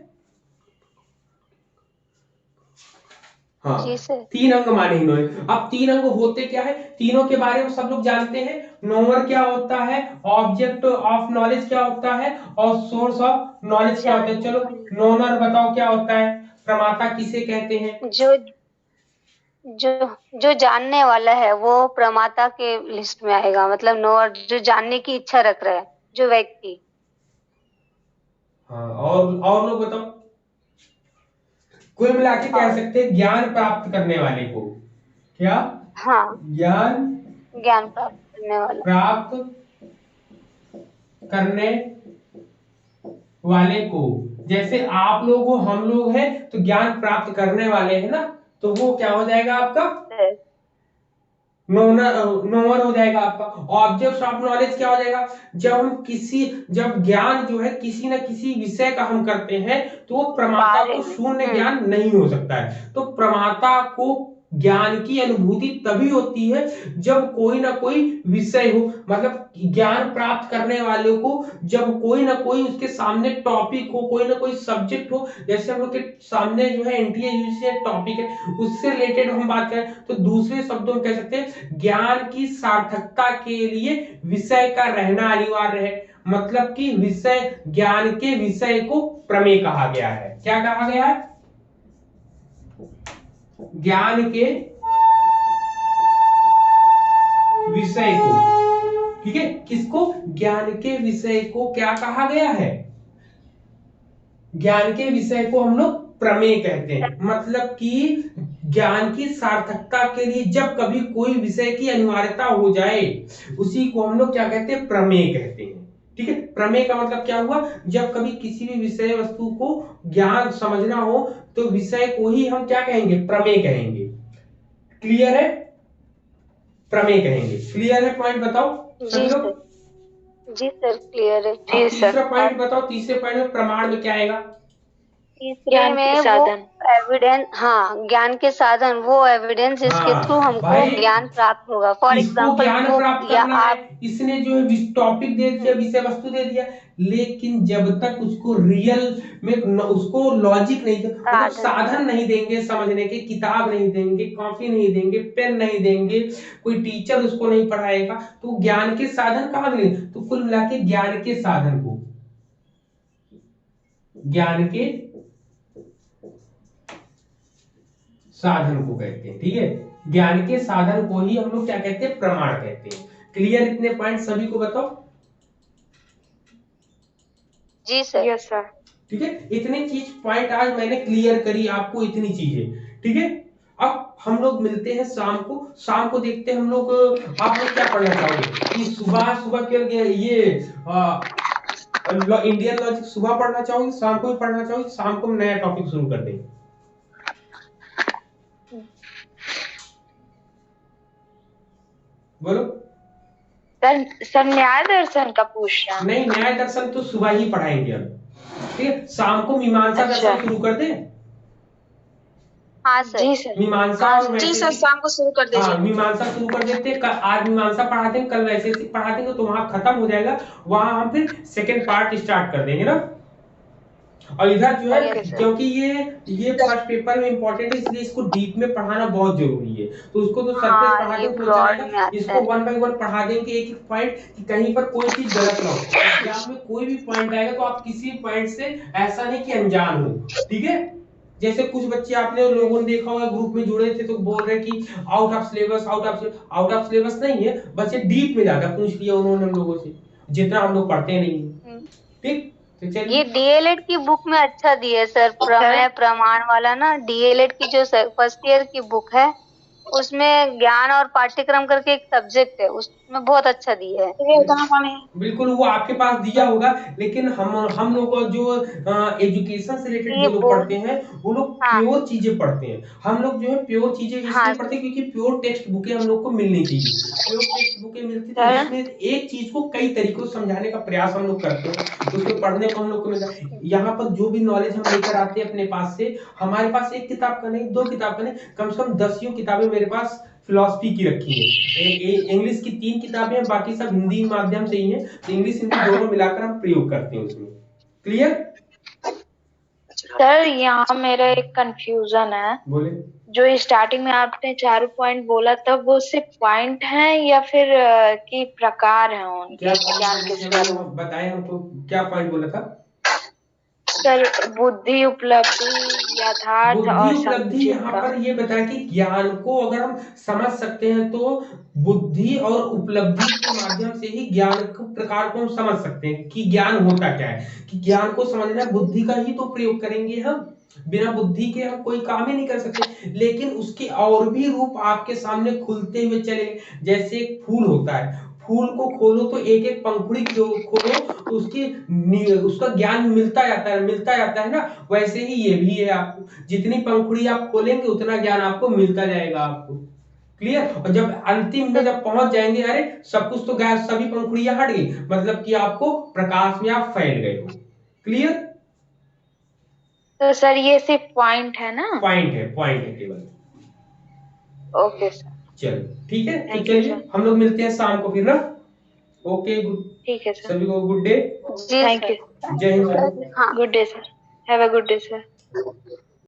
हाँ, जी सर। 3 अंग माने इन्होंने। अब 3 अंग होते क्या है, तीनों के बारे में सब लोग जानते हैं, नोअर क्या होता है, ऑब्जेक्ट ऑफ नॉलेज क्या होता है, और सोर्स ऑफ नॉलेज क्या होता है। चलो नोनर बताओ क्या होता है, प्रमाता किसे कहते हैं, जो जो जो जानने वाला है वो प्रमाता के लिस्ट में आएगा, मतलब नोअर जो जानने की इच्छा रख रहा है, जो व्यक्ति। हाँ, और लोग बताओ, कुल मिला के कह सकते हैं ज्ञान प्राप्त करने वाले को, क्या, हाँ, ज्ञान ज्ञान प्राप्त करने वाला। प्राप्त करने वाले को, जैसे आप लोग हो, हम लोग हैं, तो ज्ञान प्राप्त करने वाले हैं ना, तो वो क्या हो जाएगा आपका, नोअर हो जाएगा आपका। ऑब्जेक्ट ऑफ नॉलेज क्या हो जाएगा, जब ज्ञान जो है किसी न किसी विषय का हम करते हैं तो वो प्रमाता को शून्य ज्ञान नहीं हो सकता है। तो प्रमाता को ज्ञान की अनुभूति तभी होती है जब कोई ना कोई विषय हो, मतलब ज्ञान प्राप्त करने वाले को जब कोई ना कोई उसके सामने टॉपिक हो, कोई ना कोई सब्जेक्ट हो, जैसे हम लोग के सामने जो है एनटीए टॉपिक है, उससे रिलेटेड हम बात करें तो दूसरे शब्दों में कह सकते हैं ज्ञान की सार्थकता के लिए विषय का रहना अनिवार्य है। मतलब कि विषय, ज्ञान के विषय को प्रमेय कहा गया है। क्या कहा गया है, ज्ञान के विषय को, ठीक है, किसको, ज्ञान के विषय को क्या कहा गया है, ज्ञान के विषय को हम लोग प्रमेय कहते हैं। मतलब कि ज्ञान की सार्थकता के लिए जब कभी कोई विषय की अनिवार्यता हो जाए उसी को हम लोग क्या कहते हैं, प्रमेय कहते हैं, ठीक है। प्रमेय का मतलब क्या हुआ, जब कभी किसी भी विषय वस्तु को ज्ञान समझना हो तो विषय को ही हम क्या कहेंगे, प्रमेय कहेंगे। क्लियर है, प्रमेय कहेंगे। क्लियर है, पॉइंट बताओ सभी लोग। जी सर, क्लियर है। तीसरा पॉइंट बताओ, तीसरे पॉइंट में प्रमाण में क्या आएगा, तीसरे में वो एविडेंस, हाँ, ज्ञान के साधन, वो एविडेंस जिसके थ्रू हमको ज्ञान प्राप्त होगा। फॉर इसको एग्जाम्पल ज्ञान बुक प्राप्त या करना है, आप, इसने जो है टॉपिक दे दिया, विषय वस्तु दे दिया, लेकिन जब तक उसको रियल में उसको लॉजिक नहीं, मतलब साधन नहीं देंगे समझने के, किताब नहीं देंगे, कॉपी नहीं देंगे, पेन नहीं देंगे, कोई टीचर उसको नहीं पढ़ाएगा, तो ज्ञान के साधन कहाँ मिलेंगे। तो कुल मिला के ज्ञान के साधन को, ज्ञान के साधन को कहते हैं, ठीक है। ज्ञान के साधन को ही हम लोग क्या कहते हैं, प्रमाण कहते हैं। क्लियर, इतने पॉइंट सभी को बताओ। जी सर, यस सर। ठीक है, इतनी चीज पॉइंट आज मैंने क्लियर करी आपको, इतनी चीजें, ठीक है। अब हम लोग मिलते हैं शाम को देखते हैं हम लोग। आप लोग क्या पढ़ना चाहोगे कि सुबह सुबह के ये इंडियन लॉजिक सुबह पढ़ना चाहोगे, शाम को भी पढ़ना चाहोगे, शाम को हम नया टॉपिक शुरू कर देंगे? बोलो। सर न्याय दर्शन का पूछ रहा। नहीं, न्याय दर्शन तो सुबह ही पढ़ाएंगे हम, ठीक है। शाम को मीमांसा दर्शन शुरू कर दे। हाँ सर। जी सर। मीमांसा और जी सर, वैशेषिक। शाम को शुरू कर दीजिए। हाँ, मीमांसा शुरू कर देते हैं। आज मीमांसा पढ़ा देंगे, कल वैशेषिक पढ़ा देंगे, तो वहां खत्म हो जाएगा। वहां हम फिर सेकंड पार्ट स्टार्ट कर देंगे ना। और इधर जो है, क्योंकि ये फर्स्ट पेपर में इंपॉर्टेंट है, इसलिए इसको डीप में पढ़ाना बहुत जरूरी है। तो उसको तो सरफेस पढ़ा देंगे तो चलेगा, इसको 1 बाय 1 पढ़ा देंगे, एक एक पॉइंट, कि कहीं पर कोई चीज गलत ना हो। एग्जाम में कोई भी पॉइंट आएगा तो आप किसी पॉइंट से ऐसा नहीं कि अनजान हो, ठीक है। जैसे कुछ बच्चे आपने लोगों ने देखा होगा, ग्रुप में जुड़े थे तो बोल रहे कि out of syllabus, out of syllabus नहीं है, बच्चे डीप में जाकर पूछ लिया उन्होंने हम लोगों से, जितना हम लोग पढ़ते नहीं, ठीक। ये डीएलएड की बुक में अच्छा दिया है सर, प्रमेय प्रमाण वाला ना, डीएलएड की जो फर्स्ट ईयर की बुक है उसमें ज्ञान और पाठ्यक्रम करके एक सब्जेक्ट है, उसमें बहुत अच्छा दिया है। बिल्कुल, वो आपके पास दिया होगा, लेकिन हम लोग जो एजुकेशन से रिलेटेड जो लोग पढ़ते हैं वो लोग प्योर चीजें पढ़ते हैं। हम लोग जो है प्योर चीजें इसलिए पढ़ते हैं क्योंकि प्योर टेक्स्ट बुकें हम लोग को मिलनी चाहिए। प्योर टेक्स्ट बुकें मिलती तो उसमें एक चीज को कई तरीकों से समझाने का प्रयास हम लोग करते हैं, उसमें पढ़ने को हम लोग को मिलता है। यहाँ पर जो भी नॉलेज हम लेकर आते हैं अपने पास से, हमारे पास एक किताब का नहीं, 2 किताब का नहीं, कम से कम 10 किताबें मेरे पास फिलॉसफी की रखी है। इंग्लिश की 3 किताबें हैं, बाकी सब हिंदी माध्यम से ही है, तो इंग्लिश हिंदी दोनों मिलाकर हम प्रयोग करते हैं उसमें। क्लियर? सर यहाँ मेरा एक कंफ्यूजन है। बोले। जो स्टार्टिंग में आपने 4 पॉइंट बोला था, वो सिर्फ पॉइंट हैं या फिर की प्रकार हैं उनके? बताएं हमको, क्या पॉइंट बोला था सर? बुद्धि, उपलब्धि, यथार्थ और उपलब्धि। यहाँ पर ये बताया कि ज्ञान को अगर हम समझ सकते हैं तो बुद्धि और उपलब्धि के माध्यम से ही ज्ञान के प्रकार को हम समझ सकते हैं कि ज्ञान होता क्या है। कि ज्ञान को समझना बुद्धि का ही तो प्रयोग करेंगे हम, बिना बुद्धि के हम कोई काम ही नहीं कर सकते। लेकिन उसके और भी रूप आपके सामने खुलते हुए चले, जैसे एक फूल होता है, फूल को खोलो तो एक एक पंखुड़ी खोलो तो उसका ज्ञान मिलता जाता है ना। वैसे ही ये भी है, आपको जितनी पंखुड़ी आप खोलेंगे उतना ज्ञान आपको मिलता जाएगा आपको। क्लियर? और जब अंतिम में जब पहुंच जाएंगे, अरे सब कुछ तो गैस, सभी पंखुड़ियां हट गई, मतलब कि आपको प्रकाश में आप फैल गए हो। क्लियर? तो सर ये सिर्फ पॉइंट है ना? पॉइंट है केवल। ओके सर, चलो ठीक है, तो चलिए हम लोग मिलते हैं शाम को फिर ना। Okay, good. ठीक है सर, सभी को गुड डे। Thank you. जय हिंद। Good day sir, have a good day sir.